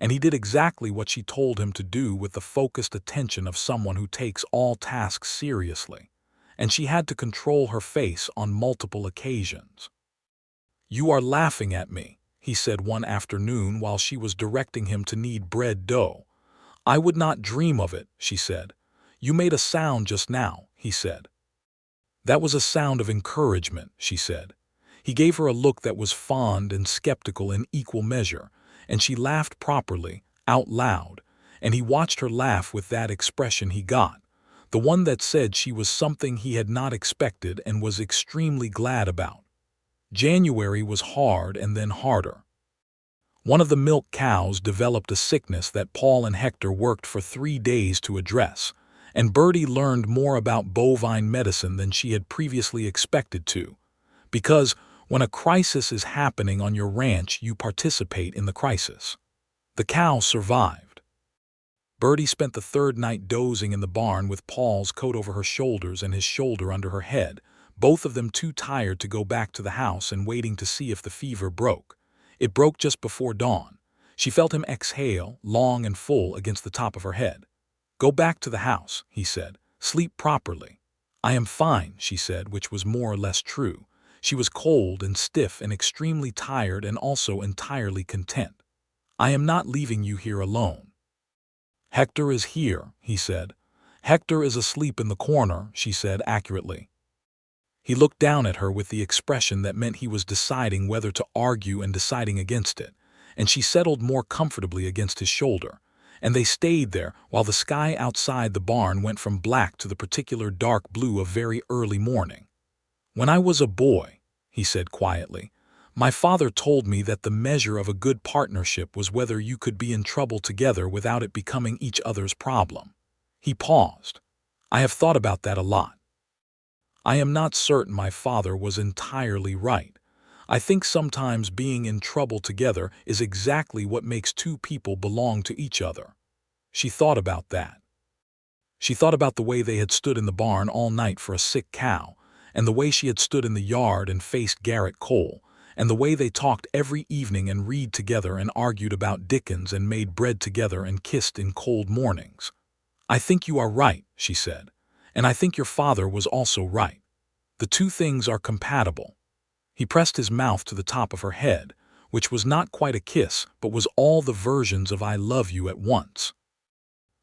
and he did exactly what she told him to do with the focused attention of someone who takes all tasks seriously, and she had to control her face on multiple occasions. "You are laughing at me," he said one afternoon while she was directing him to knead bread dough. "I would not dream of it," she said. "You made a sound just now," he said. "That was a sound of encouragement," she said. He gave her a look that was fond and skeptical in equal measure, and she laughed properly, out loud, and he watched her laugh with that expression he got, the one that said she was something he had not expected and was extremely glad about. January was hard and then harder. One of the milk cows developed a sickness that Paul and Hector worked for 3 days to address, and Birdie learned more about bovine medicine than she had previously expected to, because When a crisis is happening on your ranch, you participate in the crisis. The cow survived. Birdie spent the third night dozing in the barn with Paul's coat over her shoulders and his shoulder under her head, both of them too tired to go back to the house and waiting to see if the fever broke. It broke just before dawn. She felt him exhale, long and full, against the top of her head. "Go back to the house," he said. "Sleep properly." "I am fine," she said, which was more or less true. She was cold and stiff and extremely tired and also entirely content. "I am not leaving you here alone." "Hector is here," he said. "Hector is asleep in the corner," she said accurately. He looked down at her with the expression that meant he was deciding whether to argue and deciding against it, and she settled more comfortably against his shoulder, and they stayed there while the sky outside the barn went from black to the particular dark blue of very early morning. "When I was a boy," he said quietly, "my father told me that the measure of a good partnership was whether you could be in trouble together without it becoming each other's problem." He paused. "I have thought about that a lot. I am not certain my father was entirely right. I think sometimes being in trouble together is exactly what makes two people belong to each other." She thought about that. She thought about the way they had stood in the barn all night for a sick cow, and the way she had stood in the yard and faced Garrett Cole, and the way they talked every evening and read together and argued about Dickens and made bread together and kissed in cold mornings. "I think you are right," she said, "and I think your father was also right. The two things are compatible." He pressed his mouth to the top of her head, which was not quite a kiss but was all the versions of "I love you" at once.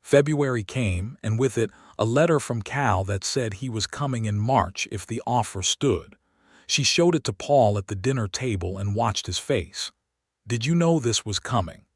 February came, and with it a letter from Cal that said he was coming in March if the offer stood. She showed it to Paul at the dinner table and watched his face. "Did you know this was coming?"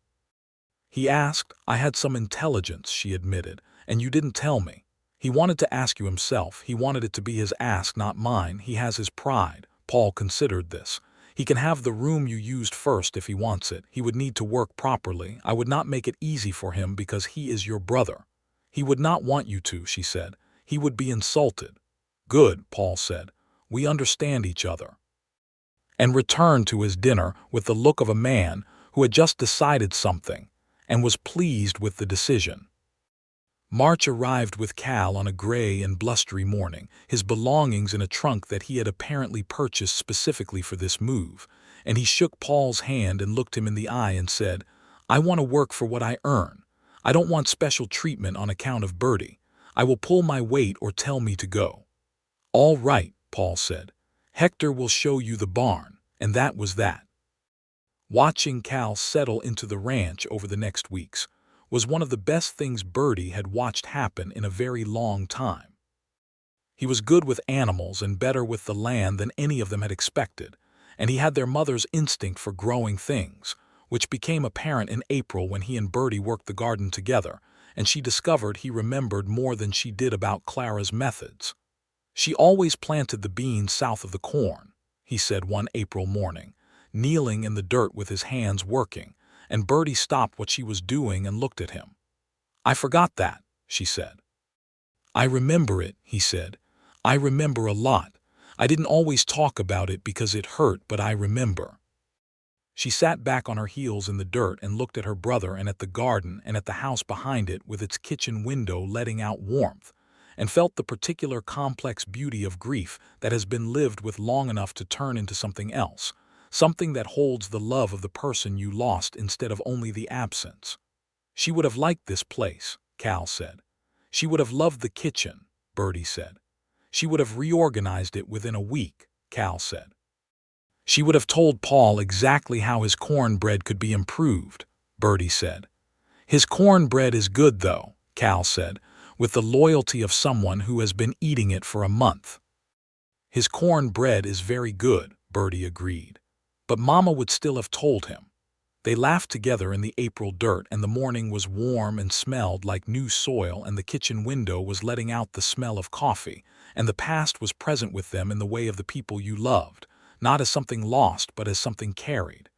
he asked. "I had some intelligence," she admitted, "and you didn't tell me." He wanted to ask you himself. He wanted it to be his ask, not mine. He has his pride. Paul considered this. "He can have the room you used first if he wants it. He would need to work properly. I would not make it easy for him because he is your brother." "He would not want you to," she said. "He would be insulted." "Good," Paul said. "We understand each other." And returned to his dinner with the look of a man who had just decided something and was pleased with the decision. March arrived with Cal on a gray and blustery morning, his belongings in a trunk that he had apparently purchased specifically for this move, and he shook Paul's hand and looked him in the eye and said, "I want to work for what I earn. I don't want special treatment on account of Birdie. I will pull my weight or tell me to go." "All right," Paul said. "Hector will show you the barn," and that was that. Watching Cal settle into the ranch over the next weeks was one of the best things Birdie had watched happen in a very long time. He was good with animals and better with the land than any of them had expected, and he had their mother's instinct for growing things, which became apparent in April when he and Birdie worked the garden together, and she discovered he remembered more than she did about Clara's methods. "She always planted the beans south of the corn," he said one April morning, kneeling in the dirt with his hands working, and Birdie stopped what she was doing and looked at him. "I forgot that," she said. "I remember it," he said. "I remember a lot. I didn't always talk about it because it hurt, but I remember." She sat back on her heels in the dirt and looked at her brother and at the garden and at the house behind it with its kitchen window letting out warmth, and felt the particular complex beauty of grief that has been lived with long enough to turn into something else, something that holds the love of the person you lost instead of only the absence. "She would have liked this place," Cal said. "She would have loved the kitchen," Birdie said. "She would have reorganized it within a week," Cal said. "She would have told Paul exactly how his cornbread could be improved," Birdie said. "His cornbread is good, though," Cal said, with the loyalty of someone who has been eating it for a month. "His cornbread is very good," Birdie agreed. But Mama would still have told him. They laughed together in the April dirt, and the morning was warm and smelled like new soil, and the kitchen window was letting out the smell of coffee, and the past was present with them in the way of the people you loved, not as something lost but as something carried.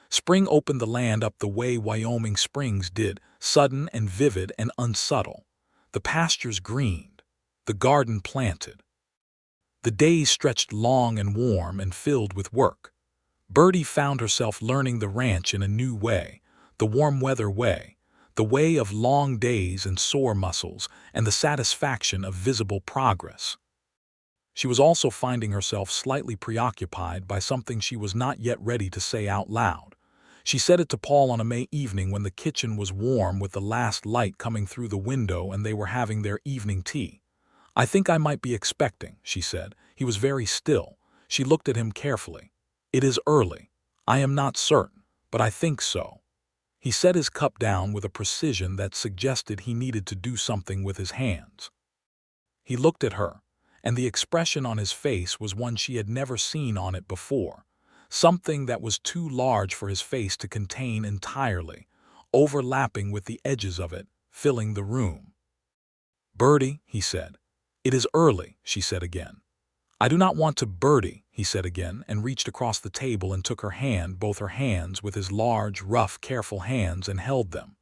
Spring opened the land up the way Wyoming springs did, sudden and vivid and unsubtle. The pastures greened, the garden planted. The days stretched long and warm and filled with work. Birdie found herself learning the ranch in a new way, the warm weather way, the way of long days and sore muscles, and the satisfaction of visible progress. She was also finding herself slightly preoccupied by something she was not yet ready to say out loud. She said it to Paul on a May evening when the kitchen was warm with the last light coming through the window and they were having their evening tea. "I think I might be expecting," she said. He was very still. She looked at him carefully. "It is early. I am not certain, but I think so." He set his cup down with a precision that suggested he needed to do something with his hands. He looked at her, and the expression on his face was one she had never seen on it before, something that was too large for his face to contain entirely, overlapping with the edges of it, filling the room. "Birdie," he said. "It is early," she said again. "I do not want to Birdie," he said again, and reached across the table and took her hand, both her hands, with his large, rough, careful hands, and held them.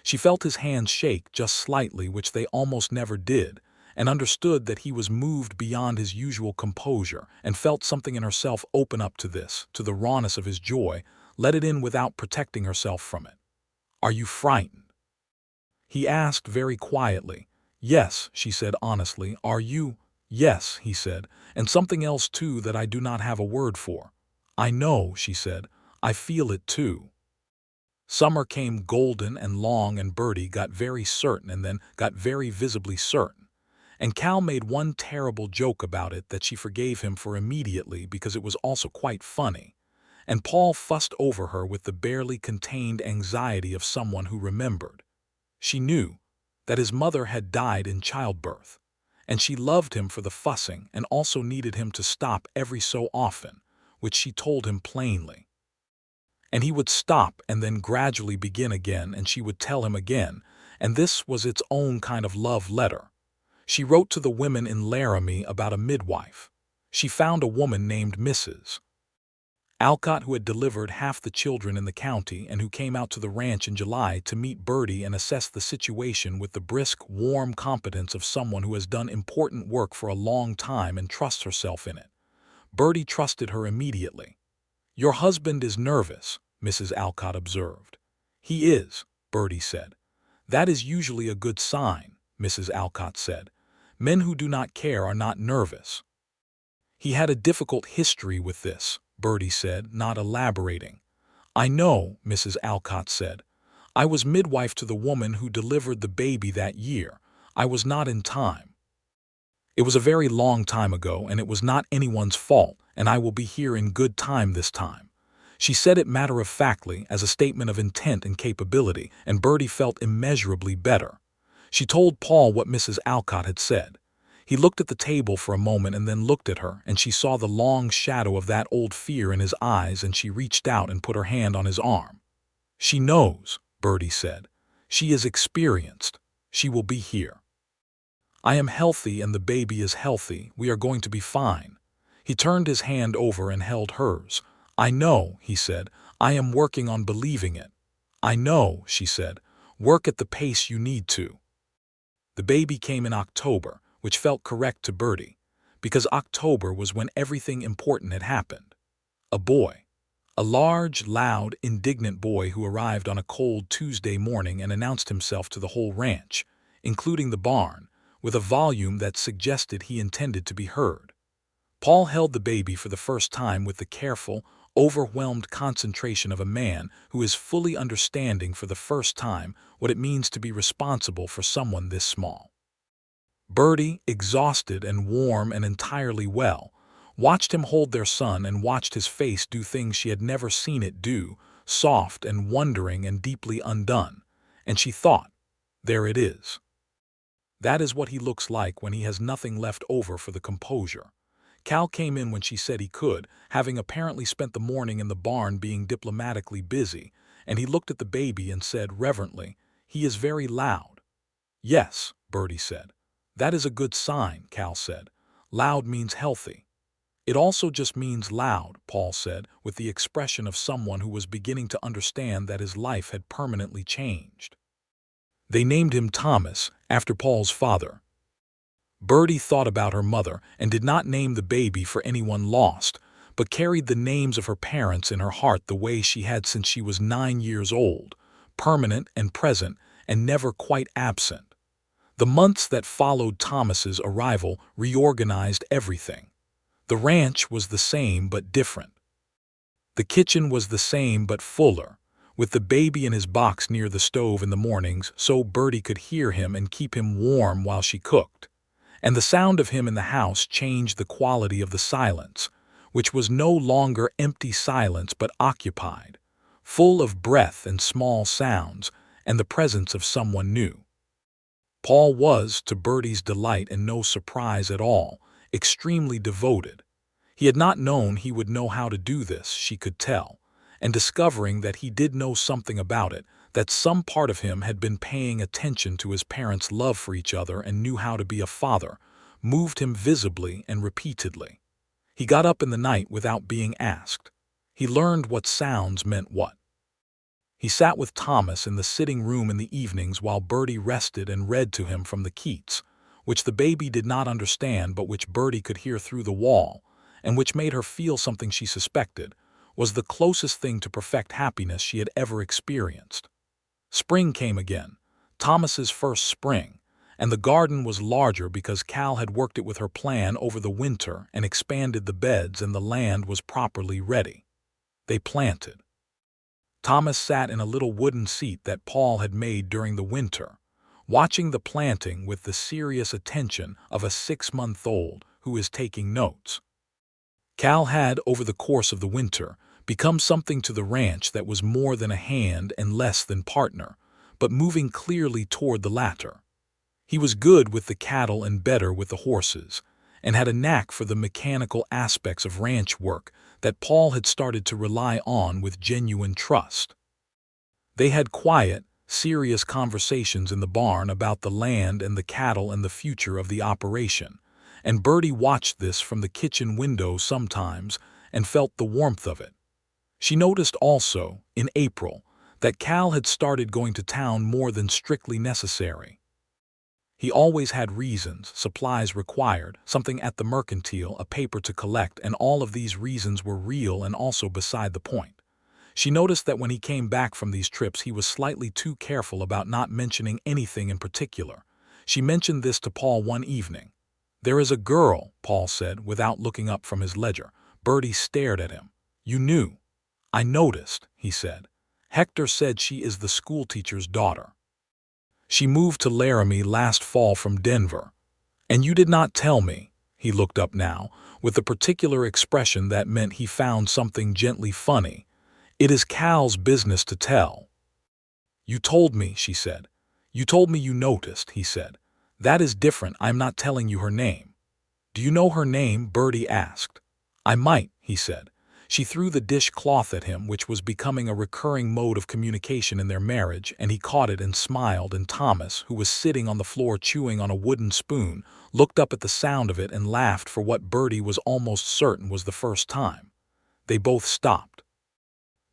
She felt his hands shake just slightly, which they almost never did, and understood that he was moved beyond his usual composure, and felt something in herself open up to this, to the rawness of his joy, let it in without protecting herself from it. "Are you frightened?" he asked very quietly. "Yes," she said honestly. "Are you?" "Yes," he said, "and something else too that I do not have a word for." "I know," she said. "I feel it too." Summer came golden and long, and Birdie got very certain and then got very visibly certain. And Cal made one terrible joke about it that she forgave him for immediately because it was also quite funny. And Paul fussed over her with the barely contained anxiety of someone who remembered. She knew that his mother had died in childbirth, and she loved him for the fussing and also needed him to stop every so often, which she told him plainly. And he would stop and then gradually begin again, and she would tell him again, and this was its own kind of love letter. She wrote to the women in Laramie about a midwife. She found a woman named Mrs. Alcott who had delivered half the children in the county and who came out to the ranch in July to meet Birdie and assess the situation with the brisk, warm competence of someone who has done important work for a long time and trusts herself in it. Birdie trusted her immediately. "Your husband is nervous," Mrs. Alcott observed. "He is," Birdie said. "That is usually a good sign," Mrs. Alcott said. "Men who do not care are not nervous." "He had a difficult history with this," Birdie said, not elaborating. "I know," Mrs. Alcott said. "I was midwife to the woman who delivered the baby that year. I was not in time. It was a very long time ago, and it was not anyone's fault, and I will be here in good time this time." She said it matter-of-factly, as a statement of intent and capability, and Birdie felt immeasurably better. She told Paul what Mrs. Alcott had said. He looked at the table for a moment and then looked at her, and she saw the long shadow of that old fear in his eyes, and she reached out and put her hand on his arm. "She knows," Birdie said. "She is experienced. She will be here. I am healthy and the baby is healthy. We are going to be fine." He turned his hand over and held hers. "I know," he said. "I am working on believing it." "I know," she said. "Work at the pace you need to." The baby came in October, which felt correct to Birdie, because October was when everything important had happened. A boy. A large, loud, indignant boy who arrived on a cold Tuesday morning and announced himself to the whole ranch, including the barn, with a volume that suggested he intended to be heard. Paul held the baby for the first time with the careful, overwhelmed concentration of a man who is fully understanding for the first time what it means to be responsible for someone this small. Birdie, exhausted and warm and entirely well, watched him hold their son and watched his face do things she had never seen it do, soft and wondering and deeply undone. And she thought, there it is. That is what he looks like when he has nothing left over for the composure. Cal came in when she said he could, having apparently spent the morning in the barn being diplomatically busy, and he looked at the baby and said reverently, "He is very loud." "Yes," Birdie said. "That is a good sign," Cal said. "Loud means healthy." "It also just means loud," Paul said, with the expression of someone who was beginning to understand that his life had permanently changed. They named him Thomas, after Paul's father. Birdie thought about her mother and did not name the baby for anyone lost, but carried the names of her parents in her heart the way she had since she was 9 years old, permanent and present and never quite absent. The months that followed Thomas's arrival reorganized everything. The ranch was the same but different. The kitchen was the same but fuller, with the baby in his box near the stove in the mornings so Birdie could hear him and keep him warm while she cooked. And the sound of him in the house changed the quality of the silence, which was no longer empty silence but occupied, full of breath and small sounds and the presence of someone new. Paul was, to Birdie's delight and no surprise at all, extremely devoted. He had not known he would know how to do this, she could tell, and discovering that he did know something about it, that some part of him had been paying attention to his parents' love for each other and knew how to be a father, moved him visibly and repeatedly. He got up in the night without being asked. He learned what sounds meant what. He sat with Thomas in the sitting room in the evenings while Birdie rested and read to him from the Keats, which the baby did not understand but which Birdie could hear through the wall, and which made her feel something she suspected was the closest thing to perfect happiness she had ever experienced. Spring came again, Thomas's first spring, and the garden was larger because Cal had worked it with her plan over the winter and expanded the beds and the land was properly ready. They planted. Thomas sat in a little wooden seat that Paul had made during the winter, watching the planting with the serious attention of a 6-month-old who is taking notes. Cal had, over the course of the winter, become something to the ranch that was more than a hand and less than partner, but moving clearly toward the latter. He was good with the cattle and better with the horses, and had a knack for the mechanical aspects of ranch work that Paul had started to rely on with genuine trust. They had quiet, serious conversations in the barn about the land and the cattle and the future of the operation, and Birdie watched this from the kitchen window sometimes and felt the warmth of it. She noticed also, in April, that Cal had started going to town more than strictly necessary. He always had reasons, supplies required, something at the mercantile, a paper to collect, and all of these reasons were real and also beside the point. She noticed that when he came back from these trips he was slightly too careful about not mentioning anything in particular. She mentioned this to Paul one evening. "There is a girl," Paul said, without looking up from his ledger. Birdie stared at him. "You knew." "I noticed," he said. "Hector said she is the schoolteacher's daughter. She moved to Laramie last fall from Denver. And you did not tell me." He looked up now, with a particular expression that meant he found something gently funny. "It is Cal's business to tell." "You told me," she said. "You told me you noticed," he said. "That is different. I'm not telling you her name." "Do you know her name?" Birdie asked. "I might," he said. She threw the dishcloth at him, which was becoming a recurring mode of communication in their marriage, and he caught it and smiled, and Thomas, who was sitting on the floor chewing on a wooden spoon, looked up at the sound of it and laughed for what Birdie was almost certain was the first time. They both stopped.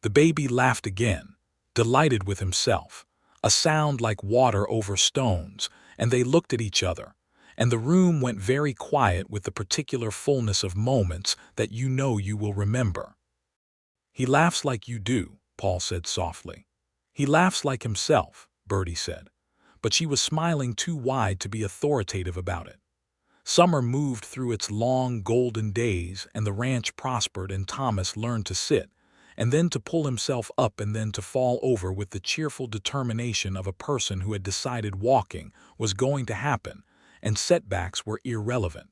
The baby laughed again, delighted with himself, a sound like water over stones, and they looked at each other, and the room went very quiet with the particular fullness of moments that you know you will remember. "He laughs like you do," Paul said softly. "He laughs like himself," Birdie said, but she was smiling too wide to be authoritative about it. Summer moved through its long golden days, and the ranch prospered, and Thomas learned to sit, and then to pull himself up and then to fall over with the cheerful determination of a person who had decided walking was going to happen, and setbacks were irrelevant.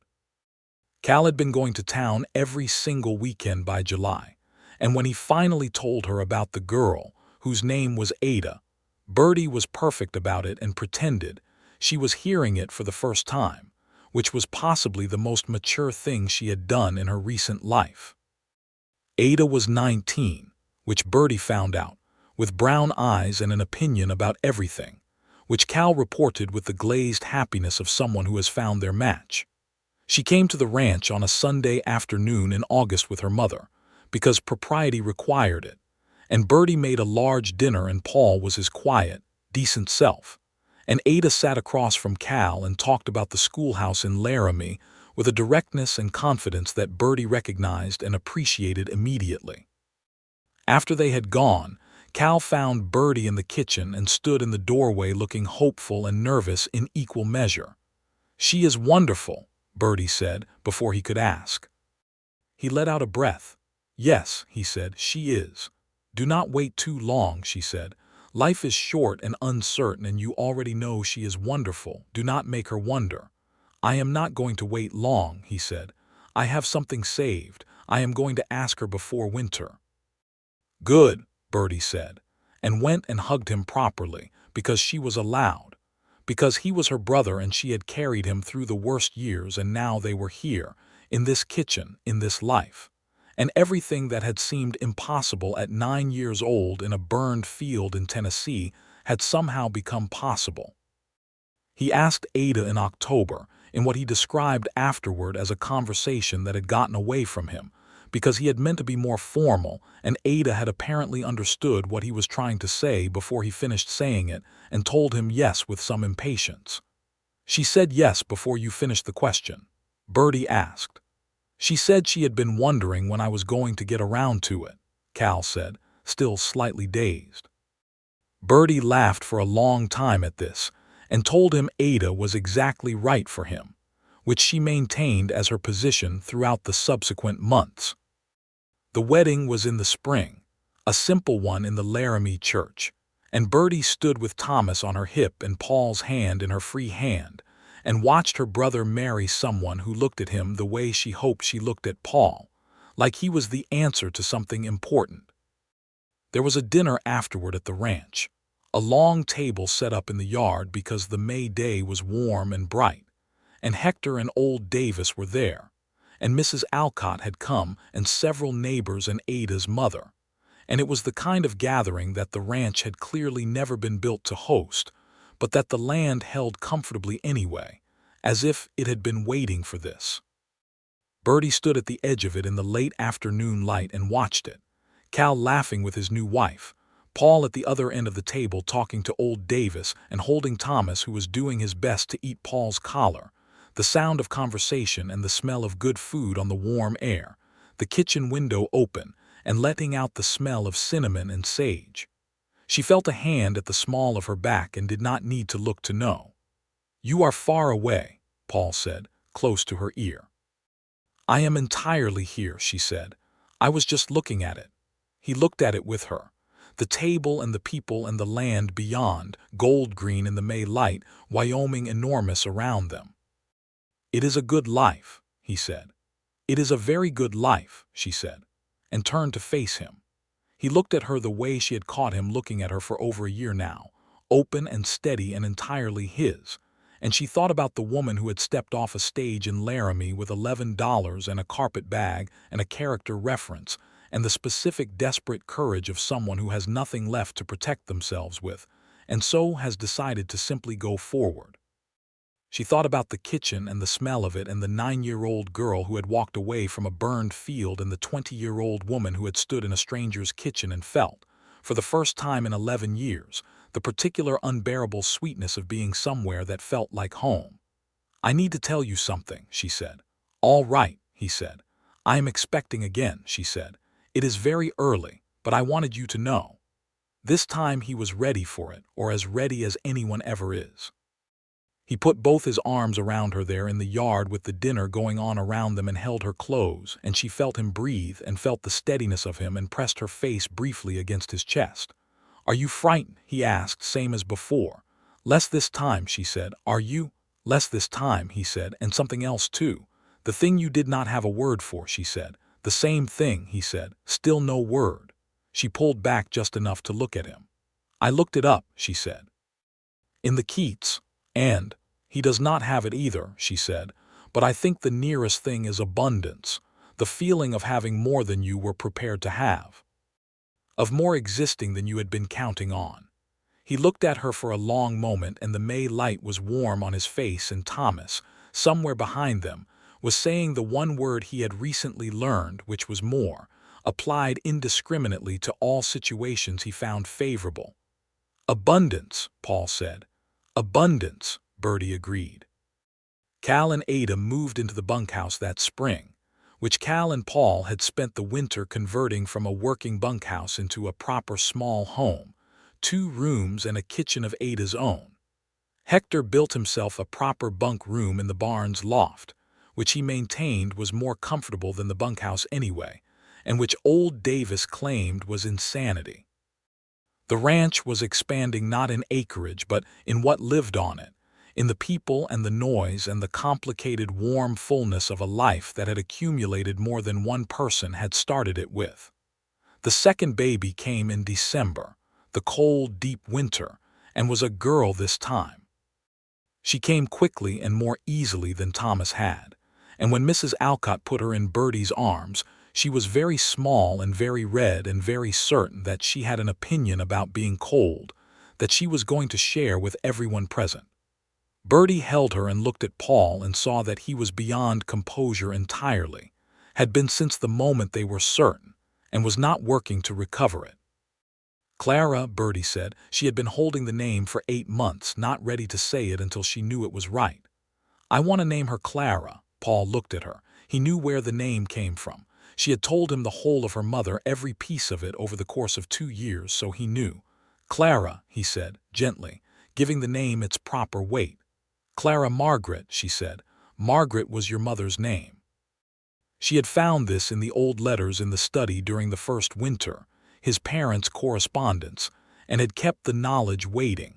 Cal had been going to town every single weekend by July, and when he finally told her about the girl, whose name was Ada, Birdie was perfect about it and pretended she was hearing it for the first time, which was possibly the most mature thing she had done in her recent life. Ada was 19, which Birdie found out, with brown eyes and an opinion about everything, which Cal reported with the glazed happiness of someone who has found their match. She came to the ranch on a Sunday afternoon in August with her mother, because propriety required it, and Birdie made a large dinner and Paul was his quiet, decent self, And Ada sat across from Cal and talked about the schoolhouse in Laramie with a directness and confidence that Birdie recognized and appreciated immediately. After they had gone, Cal found Birdie in the kitchen and stood in the doorway looking hopeful and nervous in equal measure. "She is wonderful," Birdie said before he could ask. He let out a breath. "Yes," he said, "she is." "Do not wait too long," she said. "Life is short and uncertain, and you already know she is wonderful. Do not make her wonder." "I am not going to wait long," he said. "I have something saved. I am going to ask her before winter." "Good," Birdie said, and went and hugged him properly, because she was allowed. Because he was her brother and she had carried him through the worst years, and now they were here, in this kitchen, in this life. And everything that had seemed impossible at 9 years old in a burned field in Tennessee had somehow become possible. He asked Ada in October, in what he described afterward as a conversation that had gotten away from him, because he had meant to be more formal, and Ada had apparently understood what he was trying to say before he finished saying it, and told him yes with some impatience. "She said yes before you finished the question?" Birdie asked. "She said she had been wondering when I was going to get around to it," Cal said, still slightly dazed. Birdie laughed for a long time at this, and told him Ada was exactly right for him, which she maintained as her position throughout the subsequent months. The wedding was in the spring, a simple one in the Laramie church, and Birdie stood with Thomas on her hip and Paul's hand in her free hand, and watched her brother marry someone who looked at him the way she hoped she looked at Paul, like he was the answer to something important. There was a dinner afterward at the ranch, a long table set up in the yard because the May day was warm and bright, and Hector and old Davis were there, and Mrs. Alcott had come, and several neighbors and Ada's mother, and it was the kind of gathering that the ranch had clearly never been built to host, but that the land held comfortably anyway, as if it had been waiting for this. Birdie stood at the edge of it in the late afternoon light and watched it, Cal laughing with his new wife, Paul at the other end of the table talking to old Davis and holding Thomas, who was doing his best to eat Paul's collar, the sound of conversation and the smell of good food on the warm air, the kitchen window open and letting out the smell of cinnamon and sage. She felt a hand at the small of her back and did not need to look to know. "You are far away," Paul said, close to her ear. "I am entirely here," she said. "I was just looking at it." He looked at it with her. The table and the people and the land beyond, gold green in the May light, Wyoming enormous around them. "It is a good life," he said. "It is a very good life," she said, and turned to face him. He looked at her the way she had caught him looking at her for over a year now, open and steady and entirely his, and she thought about the woman who had stepped off a stage in Laramie with $11 and a carpet bag and a character reference, and the specific desperate courage of someone who has nothing left to protect themselves with, and so has decided to simply go forward. She thought about the kitchen and the smell of it and the 9-year-old girl who had walked away from a burned field and the 20-year-old woman who had stood in a stranger's kitchen and felt, for the first time in 11 years, the particular unbearable sweetness of being somewhere that felt like home. "I need to tell you something," she said. "All right," he said. "I am expecting again," she said. "It is very early, but I wanted you to know." This time he was ready for it, or as ready as anyone ever is. He put both his arms around her there in the yard with the dinner going on around them and held her close, and she felt him breathe and felt the steadiness of him and pressed her face briefly against his chest. "Are you frightened?" he asked, same as before. "Less this time," she said. "Are you?" "Less this time," he said, "and something else too. The thing you did not have a word for," she said. "The same thing," he said. Still no word. She pulled back just enough to look at him. "I looked it up," she said. "In the Keats. And he does not have it either," she said, "but I think the nearest thing is abundance, the feeling of having more than you were prepared to have, of more existing than you had been counting on." He looked at her for a long moment, and the May light was warm on his face, and Thomas, somewhere behind them, was saying the one word he had recently learned, which was more, applied indiscriminately to all situations he found favorable. "Abundance," Paul said. Abundance, Birdie agreed. Cal and Ada moved into the bunkhouse that spring, which Cal and Paul had spent the winter converting from a working bunkhouse into a proper small home, 2 rooms and a kitchen of Ada's own. Hector built himself a proper bunk room in the barn's loft, which he maintained was more comfortable than the bunkhouse anyway, and which old Davis claimed was insanity. The ranch was expanding not in acreage but in what lived on it, in the people and the noise and the complicated warm fullness of a life that had accumulated more than one person had started it with. The second baby came in December, the cold, deep winter, and was a girl this time. She came quickly and more easily than Thomas had, and when Mrs. Alcott put her in Birdie's arms, she was very small and very red and very certain that she had an opinion about being cold, that she was going to share with everyone present. Birdie held her and looked at Paul and saw that he was beyond composure entirely, had been since the moment they were certain, and was not working to recover it. Clara, Birdie said. She had been holding the name for 8 months, not ready to say it until she knew it was right. I want to name her Clara. Paul looked at her. He knew where the name came from. She had told him the whole of her mother, every piece of it over the course of 2 years, so he knew. Clara, he said, gently, giving the name its proper weight. Clara Margaret, she said. Margaret was your mother's name. She had found this in the old letters in the study during the first winter, his parents' correspondence, and had kept the knowledge waiting.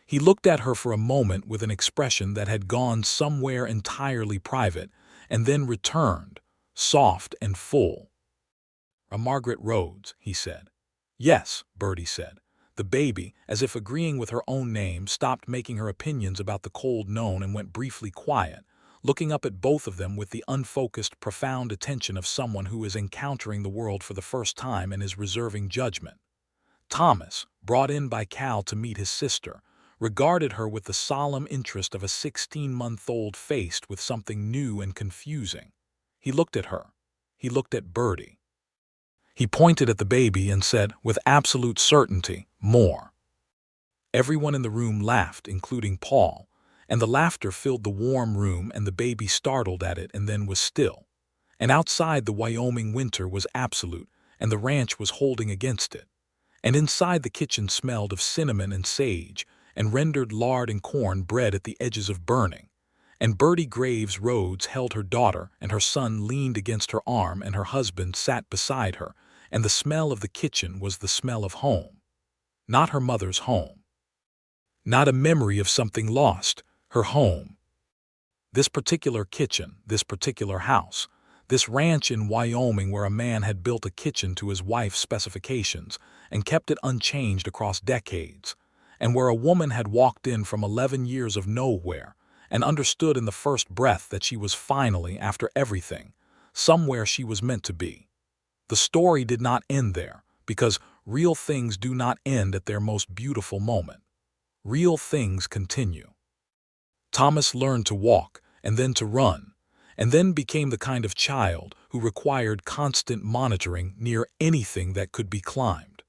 He looked at her for a moment with an expression that had gone somewhere entirely private, and then returned, soft and full. Margaret Rhodes, he said. Yes, Birdie said. The baby, as if agreeing with her own name, stopped making her opinions about the cold known and went briefly quiet, looking up at both of them with the unfocused, profound attention of someone who is encountering the world for the first time and is reserving judgment. Thomas, brought in by Cal to meet his sister, regarded her with the solemn interest of a 16-month-old faced with something new and confusing. He looked at her. He looked at Birdie. He pointed at the baby and said, with absolute certainty, more. Everyone in the room laughed, including Paul, and the laughter filled the warm room and the baby startled at it and then was still. And outside the Wyoming winter was absolute, and the ranch was holding against it. And inside the kitchen smelled of cinnamon and sage, and rendered lard and corn bread at the edges of burning. And Birdie Graves Rhodes held her daughter, and her son leaned against her arm, and her husband sat beside her, and the smell of the kitchen was the smell of home. Not her mother's home. Not a memory of something lost, her home. This particular kitchen, this particular house, this ranch in Wyoming where a man had built a kitchen to his wife's specifications and kept it unchanged across decades, and where a woman had walked in from 11 years of nowhere and understood in the first breath that she was finally, after everything, somewhere she was meant to be. The story did not end there, because real things do not end at their most beautiful moment. Real things continue. Thomas learned to walk, and then to run, and then became the kind of child who required constant monitoring near anything that could be climbed.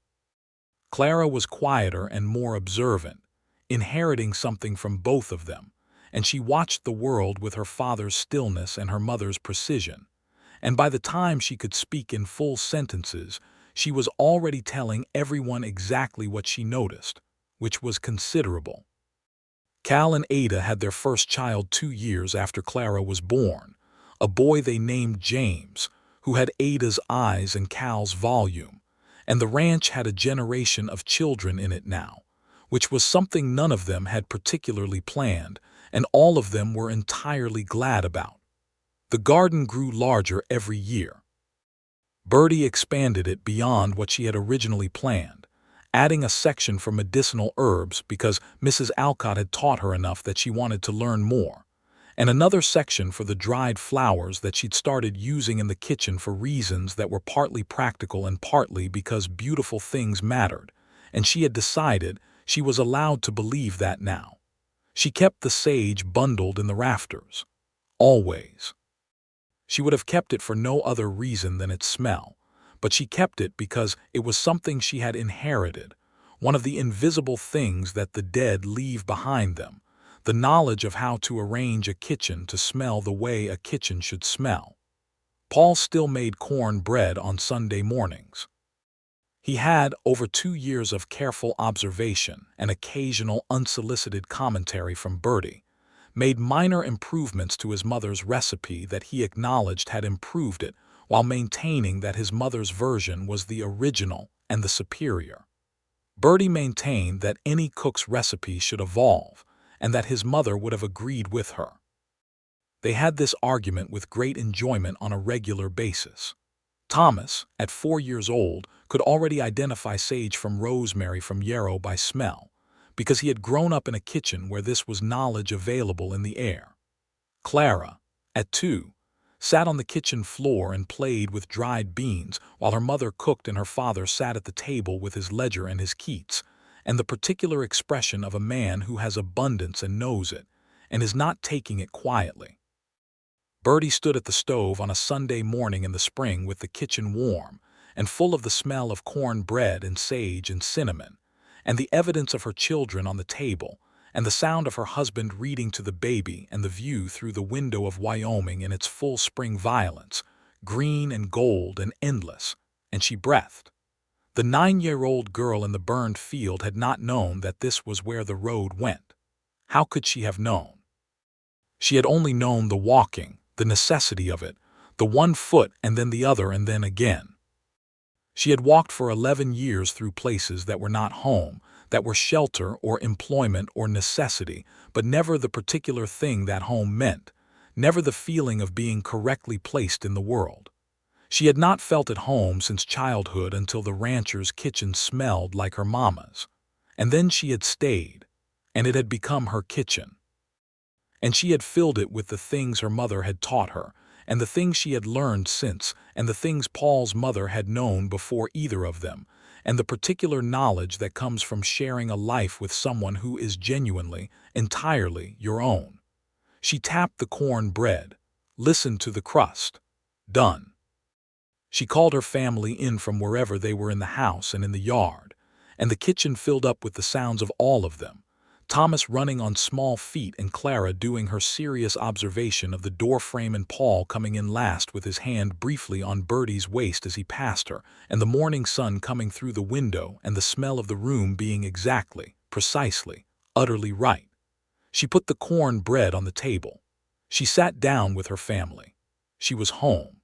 Clara was quieter and more observant, inheriting something from both of them, and she watched the world with her father's stillness and her mother's precision. And by the time she could speak in full sentences, she was already telling everyone exactly what she noticed, which was considerable. Cal and Ada had their first child 2 years after Clara was born, a boy they named James, who had Ada's eyes and Cal's volume, and the ranch had a generation of children in it now, which was something none of them had particularly planned, and all of them were entirely glad about. The garden grew larger every year. Birdie expanded it beyond what she had originally planned, adding a section for medicinal herbs because Mrs. Alcott had taught her enough that she wanted to learn more, and another section for the dried flowers that she'd started using in the kitchen for reasons that were partly practical and partly because beautiful things mattered, and she had decided she was allowed to believe that now. She kept the sage bundled in the rafters. Always. She would have kept it for no other reason than its smell, but she kept it because it was something she had inherited, one of the invisible things that the dead leave behind them, the knowledge of how to arrange a kitchen to smell the way a kitchen should smell. Paul still made corn bread on Sunday mornings. He had, over 2 years of careful observation and occasional unsolicited commentary from Birdie, made minor improvements to his mother's recipe that he acknowledged had improved it, while maintaining that his mother's version was the original and the superior. Birdie maintained that any cook's recipe should evolve, and that his mother would have agreed with her. They had this argument with great enjoyment on a regular basis. Thomas, at 4 years old, could already identify sage from rosemary from yarrow by smell, because he had grown up in a kitchen where this was knowledge available in the air. Clara, at 2, sat on the kitchen floor and played with dried beans while her mother cooked and her father sat at the table with his ledger and his Keats, and the particular expression of a man who has abundance and knows it, and is not taking it quietly. Birdie stood at the stove on a Sunday morning in the spring with the kitchen warm and full of the smell of corn bread and sage and cinnamon, and the evidence of her children on the table, and the sound of her husband reading to the baby, and the view through the window of Wyoming in its full spring violence, green and gold and endless, and she breathed. The 9-year-old girl in the burned field had not known that this was where the road went. How could she have known? She had only known the walking, the necessity of it, the 1 foot and then the other and then again. She had walked for 11 years through places that were not home, that were shelter or employment or necessity, but never the particular thing that home meant, never the feeling of being correctly placed in the world. She had not felt at home since childhood until the rancher's kitchen smelled like her mama's. And then she had stayed, and it had become her kitchen. And she had filled it with the things her mother had taught her, and the things she had learned since, and the things Paul's mother had known before either of them, and the particular knowledge that comes from sharing a life with someone who is genuinely, entirely your own. She tapped the corn bread, listened to the crust. Done. She called her family in from wherever they were in the house and in the yard, and the kitchen filled up with the sounds of all of them. Thomas running on small feet and Clara doing her serious observation of the doorframe and Paul coming in last with his hand briefly on Birdie's waist as he passed her, and the morning sun coming through the window and the smell of the room being exactly, precisely, utterly right. She put the corn bread on the table. She sat down with her family. She was home.